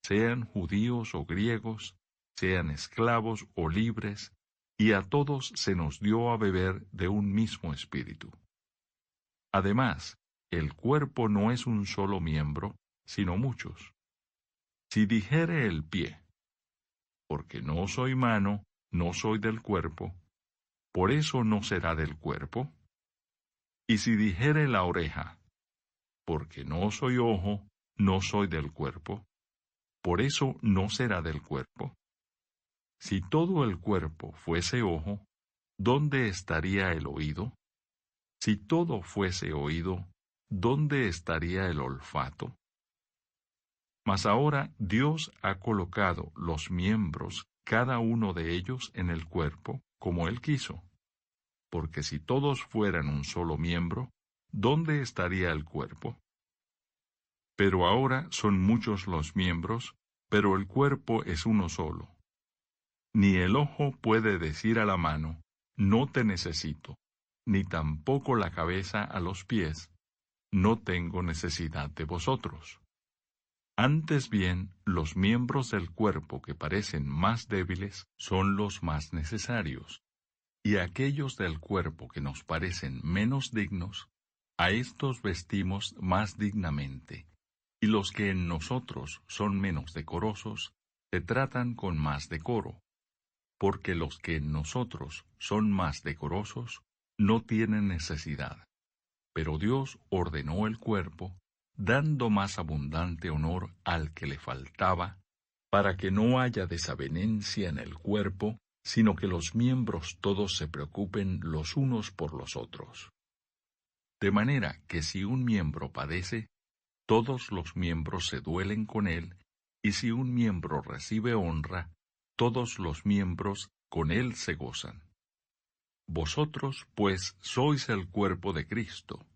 sean judíos o griegos, sean esclavos o libres, y a todos se nos dio a beber de un mismo Espíritu. Además, el cuerpo no es un solo miembro, sino muchos. Si dijere el pie, porque no soy mano, no soy del cuerpo, por eso no será del cuerpo. Y si dijere la oreja, porque no soy ojo, no soy del cuerpo, por eso no será del cuerpo. Si todo el cuerpo fuese ojo, ¿dónde estaría el oído? Si todo fuese oído, ¿dónde estaría el olfato? Mas ahora Dios ha colocado los miembros, cada uno de ellos, en el cuerpo, como Él quiso. Porque si todos fueran un solo miembro, ¿dónde estaría el cuerpo? Pero ahora son muchos los miembros, pero el cuerpo es uno solo. Ni el ojo puede decir a la mano, no te necesito, ni tampoco la cabeza a los pies, no tengo necesidad de vosotros. Antes bien, los miembros del cuerpo que parecen más débiles son los más necesarios, y aquellos del cuerpo que nos parecen menos dignos, a estos vestimos más dignamente, y los que en nosotros son menos decorosos, se tratan con más decoro, porque los que en nosotros son más decorosos no tienen necesidad. Pero Dios ordenó el cuerpo, dando más abundante honor al que le faltaba, para que no haya desavenencia en el cuerpo, sino que los miembros todos se preocupen los unos por los otros. De manera que si un miembro padece, todos los miembros se duelen con él, y si un miembro recibe honra, todos los miembros con él se gozan. Vosotros, pues, sois el cuerpo de Cristo,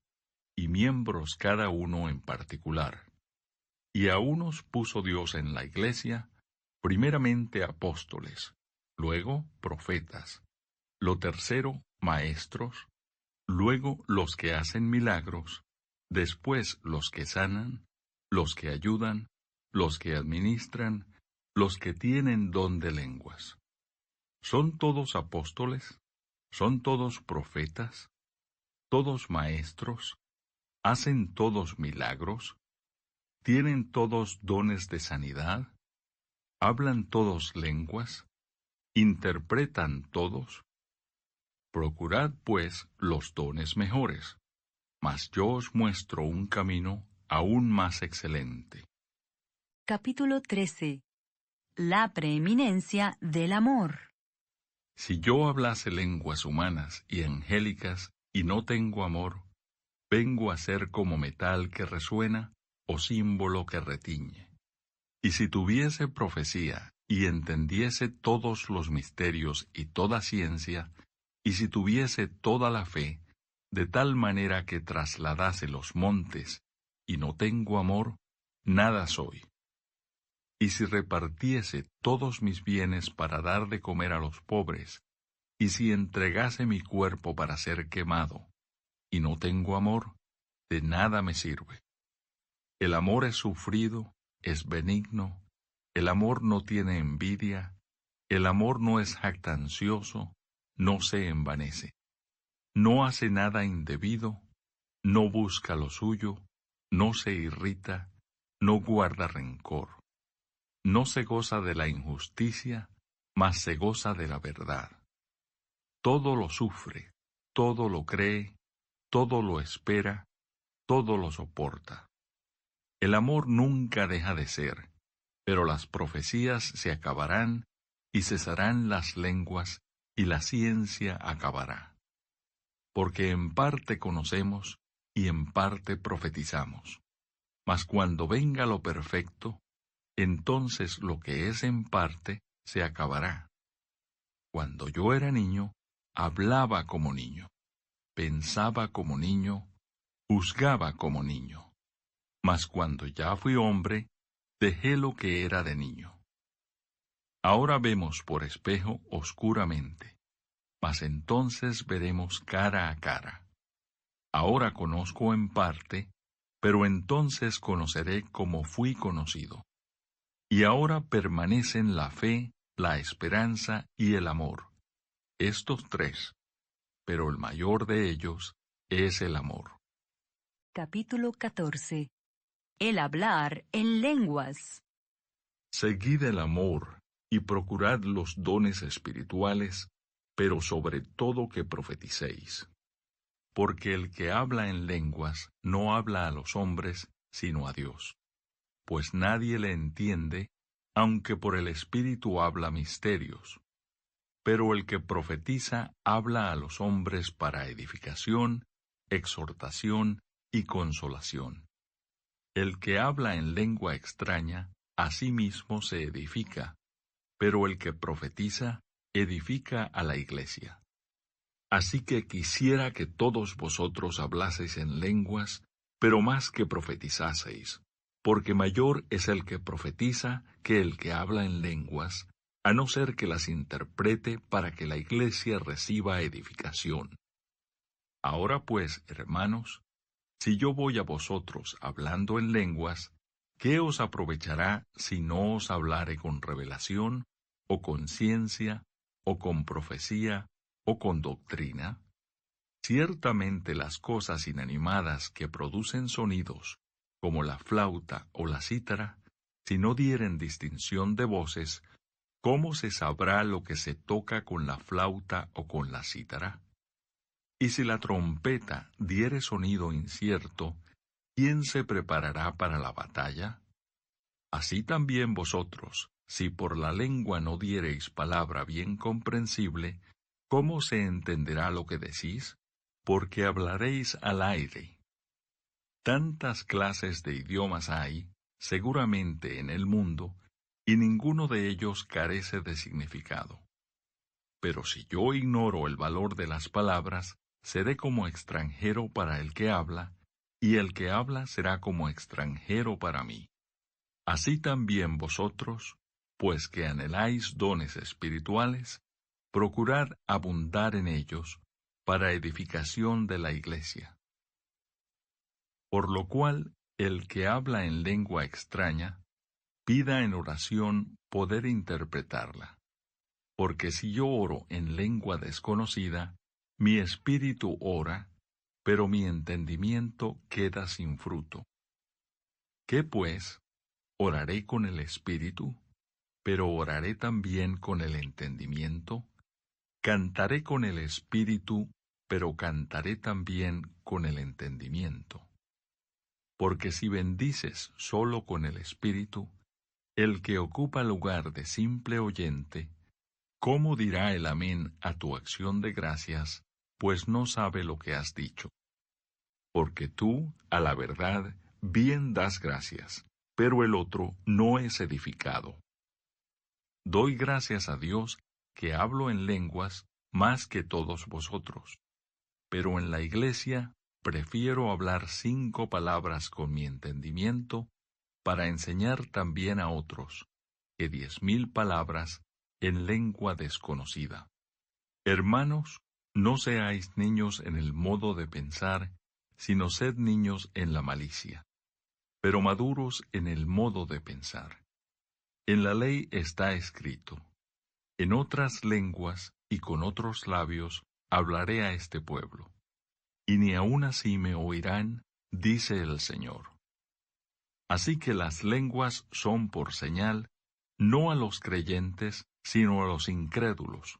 y miembros cada uno en particular. Y a unos puso Dios en la iglesia, primeramente apóstoles, luego profetas, lo tercero maestros, luego los que hacen milagros, después los que sanan, los que ayudan, los que administran, los que tienen don de lenguas. ¿Son todos apóstoles? ¿Son todos profetas? ¿Todos maestros? ¿Hacen todos milagros? ¿Tienen todos dones de sanidad? ¿Hablan todos lenguas? ¿Interpretan todos? Procurad, pues, los dones mejores, mas yo os muestro un camino aún más excelente. Capítulo 13. La preeminencia del amor. Si yo hablase lenguas humanas y angélicas y no tengo amor, vengo a ser como metal que resuena o símbolo que retiñe. Y si tuviese profecía y entendiese todos los misterios y toda ciencia, y si tuviese toda la fe, de tal manera que trasladase los montes, y no tengo amor, nada soy. Y si repartiese todos mis bienes para dar de comer a los pobres, y si entregase mi cuerpo para ser quemado, y no tengo amor, de nada me sirve. El amor es sufrido, es benigno, el amor no tiene envidia, el amor no es jactancioso, no se envanece, no hace nada indebido, no busca lo suyo, no se irrita, no guarda rencor, no se goza de la injusticia, mas se goza de la verdad. Todo lo sufre, todo lo cree, todo lo espera, todo lo soporta. El amor nunca deja de ser, pero las profecías se acabarán y cesarán las lenguas y la ciencia acabará. Porque en parte conocemos y en parte profetizamos. Mas cuando venga lo perfecto, entonces lo que es en parte se acabará. Cuando yo era niño, hablaba como niño, pensaba como niño, juzgaba como niño. Mas cuando ya fui hombre, dejé lo que era de niño. Ahora vemos por espejo oscuramente, mas entonces veremos cara a cara. Ahora conozco en parte, pero entonces conoceré como fui conocido. Y ahora permanecen la fe, la esperanza y el amor, estos tres, pero el mayor de ellos es el amor. Capítulo 14. El hablar en lenguas. Seguid el amor y procurad los dones espirituales, pero sobre todo que profeticéis. Porque el que habla en lenguas no habla a los hombres, sino a Dios. Pues nadie le entiende, aunque por el Espíritu habla misterios. Pero el que profetiza habla a los hombres para edificación, exhortación y consolación. El que habla en lengua extraña, a sí mismo se edifica, pero el que profetiza, edifica a la iglesia. Así que quisiera que todos vosotros hablaseis en lenguas, pero más que profetizaseis, porque mayor es el que profetiza que el que habla en lenguas, a no ser que las interprete para que la iglesia reciba edificación. Ahora pues, hermanos, si yo voy a vosotros hablando en lenguas, ¿qué os aprovechará si no os hablare con revelación, o con ciencia, o con profecía, o con doctrina? Ciertamente las cosas inanimadas que producen sonidos, como la flauta o la cítara, si no dieren distinción de voces, ¿cómo se sabrá lo que se toca con la flauta o con la cítara? Y si la trompeta diere sonido incierto, ¿quién se preparará para la batalla? Así también vosotros, si por la lengua no diereis palabra bien comprensible, ¿cómo se entenderá lo que decís? Porque hablaréis al aire. Tantas clases de idiomas hay, seguramente en el mundo, y ninguno de ellos carece de significado. Pero si yo ignoro el valor de las palabras, seré como extranjero para el que habla, y el que habla será como extranjero para mí. Así también vosotros, pues que anheláis dones espirituales, procurad abundar en ellos, para edificación de la iglesia. Por lo cual, el que habla en lengua extraña, pida en oración poder interpretarla. Porque si yo oro en lengua desconocida, mi espíritu ora, pero mi entendimiento queda sin fruto. ¿Qué pues? ¿Oraré con el espíritu, pero oraré también con el entendimiento? ¿Cantaré con el espíritu, pero cantaré también con el entendimiento? Porque si bendices solo con el espíritu, el que ocupa lugar de simple oyente, ¿cómo dirá el amén a tu acción de gracias, pues no sabe lo que has dicho? Porque tú, a la verdad, bien das gracias, pero el otro no es edificado. Doy gracias a Dios que hablo en lenguas más que todos vosotros, pero en la iglesia prefiero hablar 5 palabras con mi entendimiento para enseñar también a otros, que 10,000 palabras en lengua desconocida. Hermanos, no seáis niños en el modo de pensar, sino sed niños en la malicia, pero maduros en el modo de pensar. En la ley está escrito: en otras lenguas y con otros labios hablaré a este pueblo, y ni aun así me oirán, dice el Señor. Así que las lenguas son por señal, no a los creyentes, sino a los incrédulos,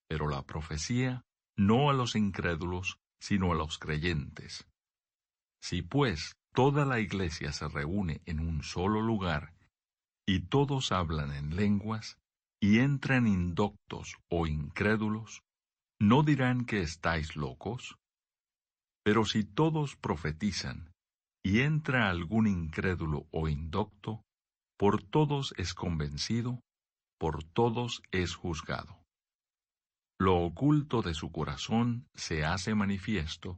pero la profecía no a los incrédulos, sino a los creyentes. Si pues toda la iglesia se reúne en un solo lugar, y todos hablan en lenguas, y entran indoctos o incrédulos, ¿no dirán que estáis locos? Pero si todos profetizan, y entra algún incrédulo o indocto, por todos es convencido, por todos es juzgado. Lo oculto de su corazón se hace manifiesto,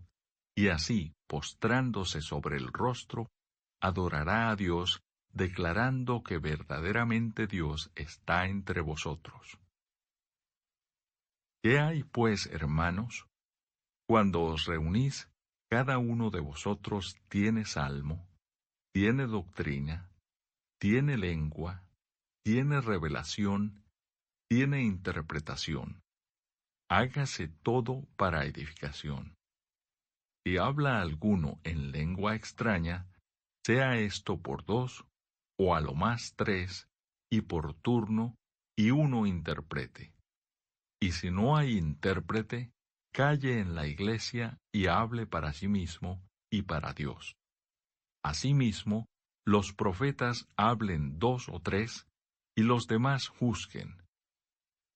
y así, postrándose sobre el rostro, adorará a Dios, declarando que verdaderamente Dios está entre vosotros. ¿Qué hay, pues, hermanos? Cuando os reunís, cada uno de vosotros tiene salmo, tiene doctrina, tiene lengua, tiene revelación, tiene interpretación. Hágase todo para edificación. Si habla alguno en lengua extraña, sea esto por 2, o a lo más 3, y por turno, y uno interprete. Y si no hay intérprete, calle en la iglesia y hable para sí mismo y para Dios. Asimismo, los profetas hablen 2 o 3, y los demás juzguen.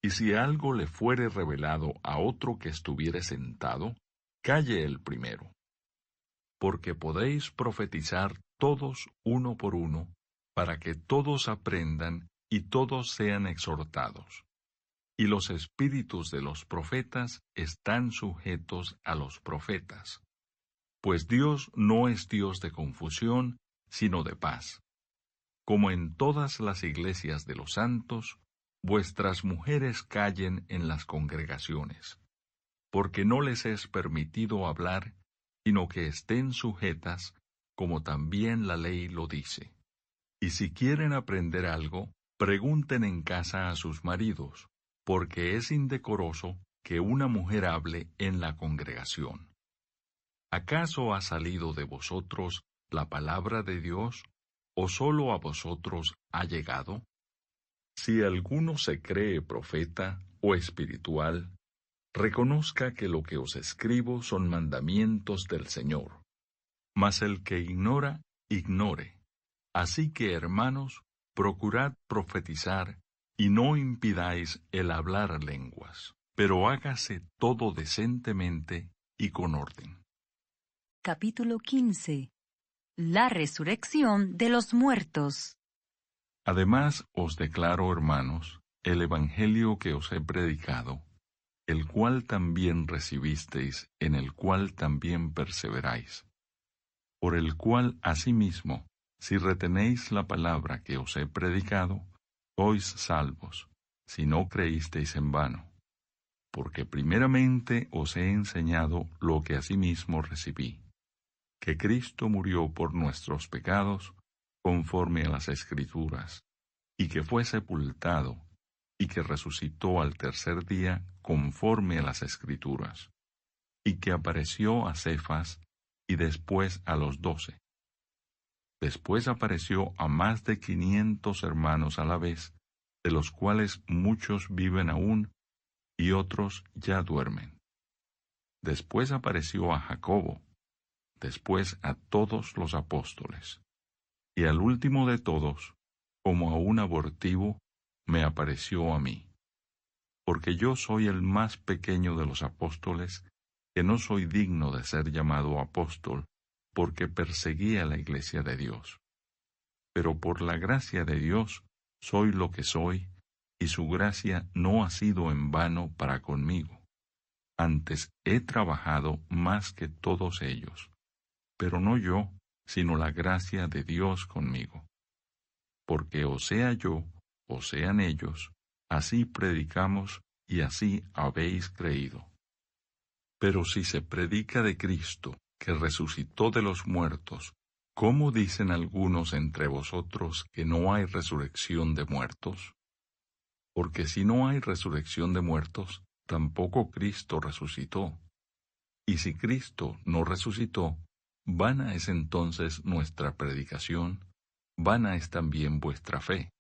Y si algo le fuere revelado a otro que estuviere sentado, calle el primero. Porque podéis profetizar todos uno por uno, para que todos aprendan y todos sean exhortados. Y los espíritus de los profetas están sujetos a los profetas. Pues Dios no es Dios de confusión, sino de paz. Como en todas las iglesias de los santos, vuestras mujeres callen en las congregaciones, porque no les es permitido hablar, sino que estén sujetas, como también la ley lo dice. Y si quieren aprender algo, pregunten en casa a sus maridos, porque es indecoroso que una mujer hable en la congregación. ¿Acaso ha salido de vosotros la palabra de Dios, o solo a vosotros ha llegado? Si alguno se cree profeta o espiritual, reconozca que lo que os escribo son mandamientos del Señor. Mas el que ignora, ignore. Así que, hermanos, procurad profetizar, y no impidáis el hablar lenguas, pero hágase todo decentemente y con orden. Capítulo 15. La resurrección de los muertos. Además os declaro, hermanos, el Evangelio que os he predicado, el cual también recibisteis, en el cual también perseveráis, por el cual asimismo, si retenéis la palabra que os he predicado, sois salvos, si no creísteis en vano. Porque primeramente os he enseñado lo que asimismo recibí, que Cristo murió por nuestros pecados, conforme a las Escrituras, y que fue sepultado, y que resucitó al tercer día, conforme a las Escrituras, y que apareció a Cefas, y después a los 12. Después apareció a más de 500 hermanos a la vez, de los cuales muchos viven aún, y otros ya duermen. Después apareció a Jacobo, después a todos los apóstoles. Y al último de todos, como a un abortivo, me apareció a mí. Porque yo soy el más pequeño de los apóstoles, que no soy digno de ser llamado apóstol, porque perseguí a la iglesia de Dios. Pero por la gracia de Dios soy lo que soy, y su gracia no ha sido en vano para conmigo. Antes he trabajado más que todos ellos, pero no yo, sino la gracia de Dios conmigo. Porque o sea yo, o sean ellos, así predicamos y así habéis creído. Pero si se predica de Cristo, que resucitó de los muertos, ¿cómo dicen algunos entre vosotros que no hay resurrección de muertos? Porque si no hay resurrección de muertos, tampoco Cristo resucitó. Y si Cristo no resucitó, vana es entonces nuestra predicación, vana es también vuestra fe.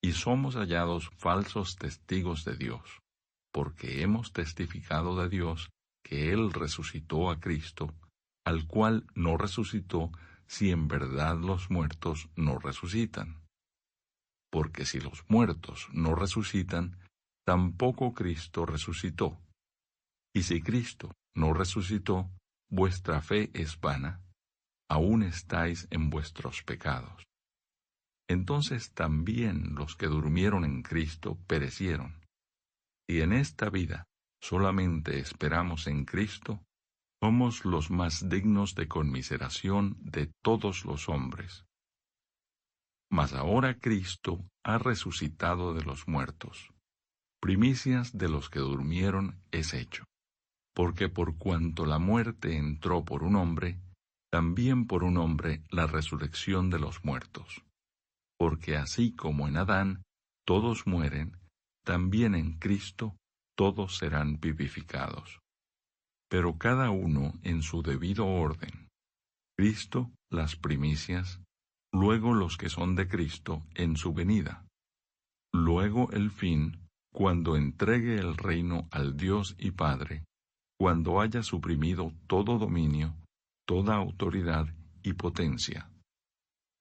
Y somos hallados falsos testigos de Dios, porque hemos testificado de Dios que Él resucitó a Cristo, al cual no resucitó si en verdad los muertos no resucitan. Porque si los muertos no resucitan, tampoco Cristo resucitó. Y si Cristo no resucitó, vuestra fe es vana, aún estáis en vuestros pecados. Entonces también los que durmieron en Cristo perecieron. Y en esta vida solamente esperamos en Cristo, somos los más dignos de conmiseración de todos los hombres. Mas ahora Cristo ha resucitado de los muertos. Primicias de los que durmieron es hecho. Porque por cuanto la muerte entró por un hombre, también por un hombre la resurrección de los muertos. Porque así como en Adán todos mueren, también en Cristo todos serán vivificados. pero cada uno en su debido orden. Cristo las primicias, luego los que son de Cristo en su venida. Luego el fin, cuando entregue el reino al Dios y Padre, cuando haya suprimido todo dominio, toda autoridad y potencia.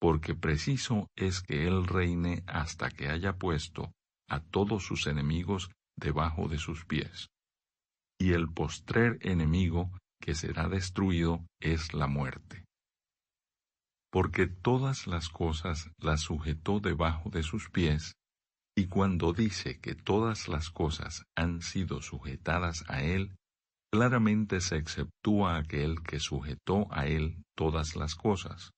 Porque preciso es que Él reine hasta que haya puesto a todos sus enemigos debajo de sus pies. Y el postrer enemigo que será destruido es la muerte. Porque todas las cosas las sujetó debajo de sus pies, y cuando dice que todas las cosas han sido sujetadas a Él, claramente se exceptúa aquel que sujetó a Él todas las cosas.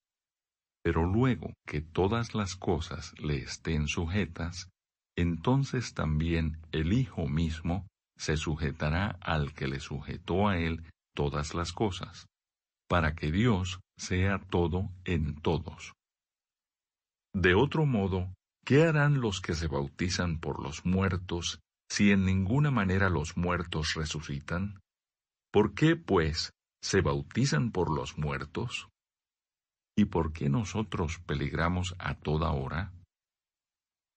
Pero luego que todas las cosas le estén sujetas, entonces también el Hijo mismo se sujetará al que le sujetó a Él todas las cosas, para que Dios sea todo en todos. De otro modo, ¿qué harán los que se bautizan por los muertos, si en ninguna manera los muertos resucitan? ¿Por qué, pues, se bautizan por los muertos? ¿Y por qué nosotros peligramos a toda hora?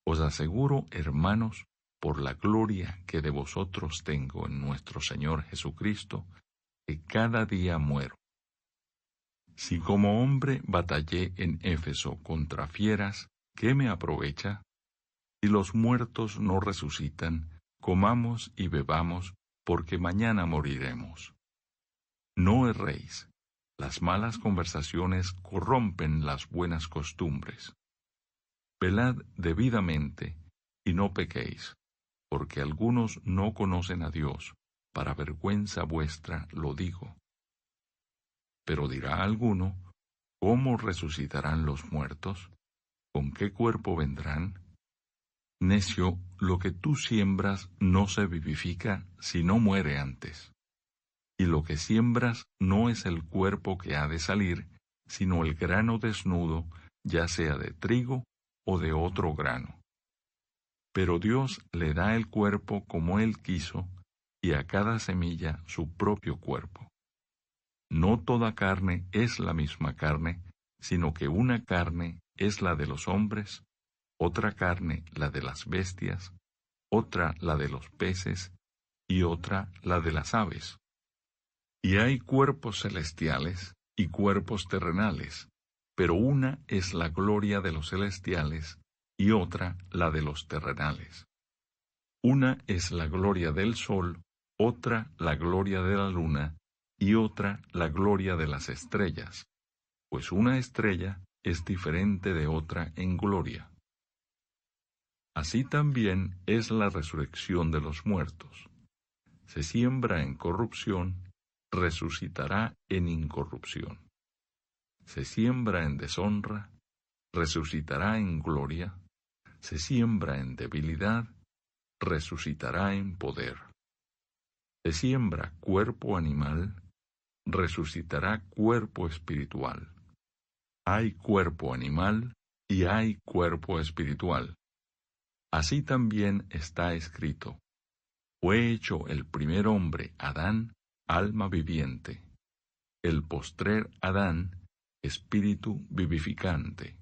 Os aseguro, hermanos, por la gloria que de vosotros tengo en nuestro Señor Jesucristo, que cada día muero. Si como hombre batallé en Éfeso contra fieras, ¿qué me aprovecha? Si los muertos no resucitan, comamos y bebamos, porque mañana moriremos. No erréis. Las malas conversaciones corrompen las buenas costumbres. Velad debidamente y no pequéis, porque algunos no conocen a Dios, para vergüenza vuestra lo digo. Pero dirá alguno, ¿cómo resucitarán los muertos? ¿Con qué cuerpo vendrán? Necio, lo que tú siembras no se vivifica si no muere antes. Y lo que siembras no es el cuerpo que ha de salir, sino el grano desnudo, ya sea de trigo o de otro grano. Pero Dios le da el cuerpo como Él quiso, y a cada semilla su propio cuerpo. No toda carne es la misma carne, sino que una carne es la de los hombres, otra carne la de las bestias, otra la de los peces, y otra la de las aves. Y hay cuerpos celestiales y cuerpos terrenales, pero una es la gloria de los celestiales y otra la de los terrenales. Una es la gloria del sol, otra la gloria de la luna, y otra la gloria de las estrellas, pues una estrella es diferente de otra en gloria. Así también es la resurrección de los muertos. Se siembra en corrupción, resucitará en incorrupción. Se siembra en deshonra, resucitará en gloria. Se siembra en debilidad, resucitará en poder. Se siembra cuerpo animal, resucitará cuerpo espiritual. Hay cuerpo animal y hay cuerpo espiritual. Así también está escrito: fue hecho el primer hombre, Adán, alma viviente; el postrer Adán, espíritu vivificante.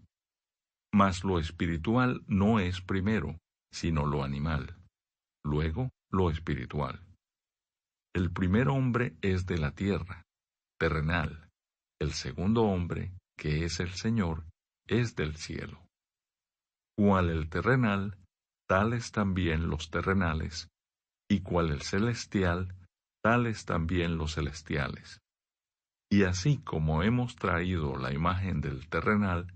Mas lo espiritual no es primero, sino lo animal, luego lo espiritual. El primer hombre es de la tierra, terrenal; el segundo hombre, que es el Señor, es del cielo. Cual el terrenal, tales también los terrenales, y cual el celestial, tales también los celestiales. Y así como hemos traído la imagen del terrenal,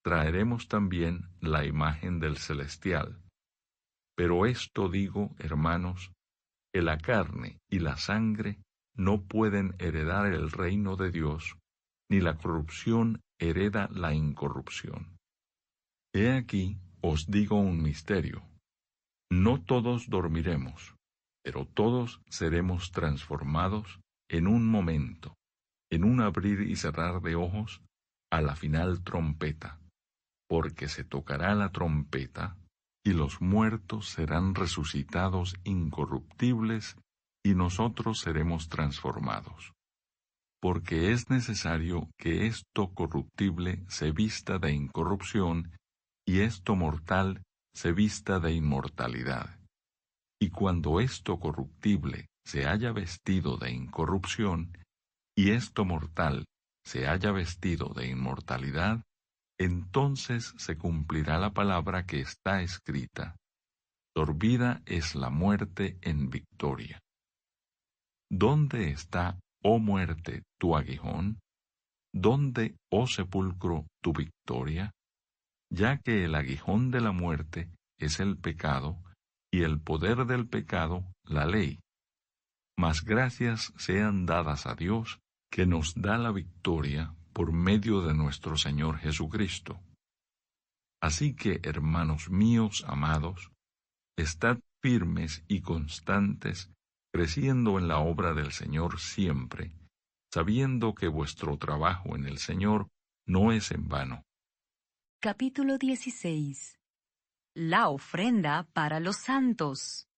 traeremos también la imagen del celestial. Pero esto digo, hermanos, que la carne y la sangre no pueden heredar el reino de Dios, ni la corrupción hereda la incorrupción. He aquí os digo un misterio: no todos dormiremos, pero todos seremos transformados en un momento, en un abrir y cerrar de ojos, a la final trompeta, porque se tocará la trompeta, y los muertos serán resucitados incorruptibles, y nosotros seremos transformados. Porque es necesario que esto corruptible se vista de incorrupción, y esto mortal se vista de inmortalidad. Y cuando esto corruptible se haya vestido de incorrupción, y esto mortal se haya vestido de inmortalidad, entonces se cumplirá la palabra que está escrita: sorbida es la muerte en victoria. ¿Dónde está, oh muerte, tu aguijón? ¿Dónde, oh sepulcro, tu victoria? Ya que el aguijón de la muerte es el pecado, y el poder del pecado, la ley. Mas gracias sean dadas a Dios, que nos da la victoria por medio de nuestro Señor Jesucristo. Así que, hermanos míos amados, estad firmes y constantes, creciendo en la obra del Señor siempre, sabiendo que vuestro trabajo en el Señor no es en vano. Capítulo 16. La ofrenda para los santos.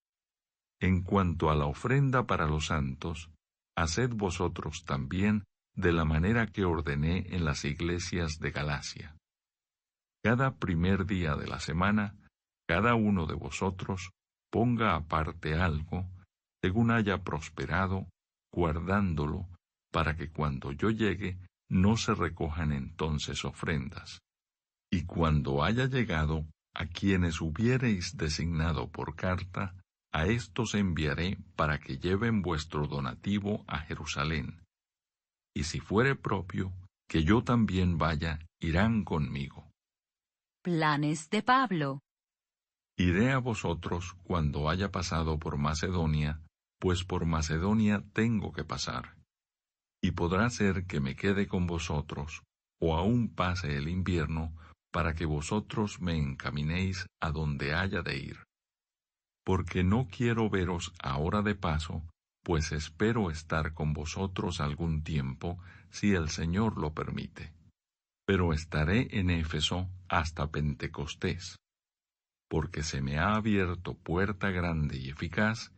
En cuanto a la ofrenda para los santos, haced vosotros también de la manera que ordené en las iglesias de Galacia. Cada primer día de la semana, cada uno de vosotros ponga aparte algo, según haya prosperado, guardándolo, para que cuando yo llegue no se recojan entonces ofrendas. Y cuando haya llegado, a quienes hubiereis designado por carta, a éstos enviaré para que lleven vuestro donativo a Jerusalén. Y si fuere propio, que yo también vaya, irán conmigo. Planes de Pablo. Iré a vosotros cuando haya pasado por Macedonia, pues por Macedonia tengo que pasar. Y podrá ser que me quede con vosotros, o aún pase el invierno, para que vosotros me encaminéis a donde haya de ir. Porque no quiero veros ahora de paso, pues espero estar con vosotros algún tiempo, si el Señor lo permite. Pero estaré en Éfeso hasta Pentecostés, porque se me ha abierto puerta grande y eficaz,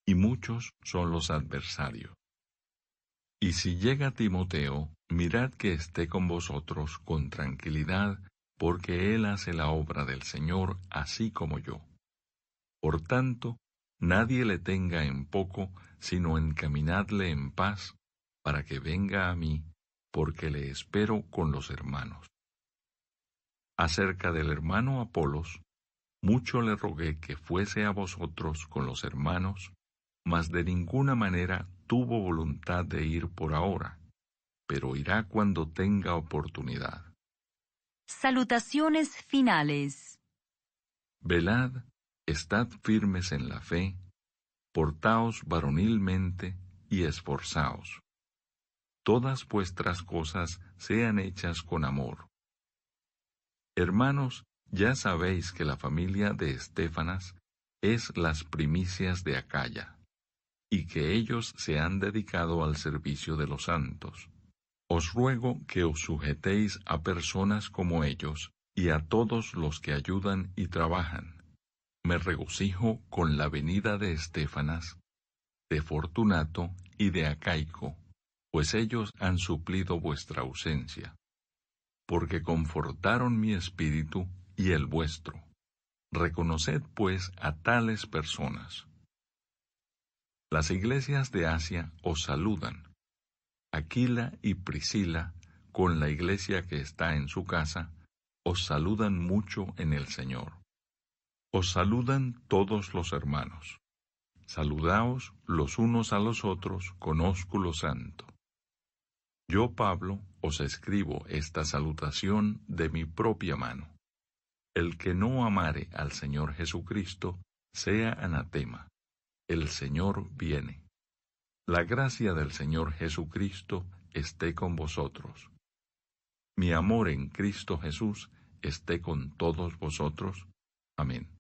y muchos son los adversarios. Y si llega Timoteo, mirad que esté con vosotros con tranquilidad, porque él hace la obra del Señor así como yo. Por tanto, nadie le tenga en poco, sino encaminadle en paz, para que venga a mí, porque le espero con los hermanos. Acerca del hermano Apolos, mucho le rogué que fuese a vosotros con los hermanos, mas de ninguna manera tuvo voluntad de ir por ahora, pero irá cuando tenga oportunidad. Salutaciones finales. Velad, estad firmes en la fe, portaos varonilmente y esforzaos. Todas vuestras cosas sean hechas con amor. Hermanos, ya sabéis que la familia de Estéfanas es las primicias de Acaya, y que ellos se han dedicado al servicio de los santos. Os ruego que os sujetéis a personas como ellos y a todos los que ayudan y trabajan. Me regocijo con la venida de Estéfanas, de Fortunato y de Acaico, pues ellos han suplido vuestra ausencia, porque confortaron mi espíritu y el vuestro. Reconoced pues a tales personas. Las iglesias de Asia os saludan. Aquila y Priscila, con la iglesia que está en su casa, os saludan mucho en el Señor. Os saludan todos los hermanos. Saludaos los unos a los otros con ósculo santo. Yo, Pablo, os escribo esta salutación de mi propia mano. El que no amare al Señor Jesucristo, sea anatema. El Señor viene. La gracia del Señor Jesucristo esté con vosotros. Mi amor en Cristo Jesús esté con todos vosotros. Amén.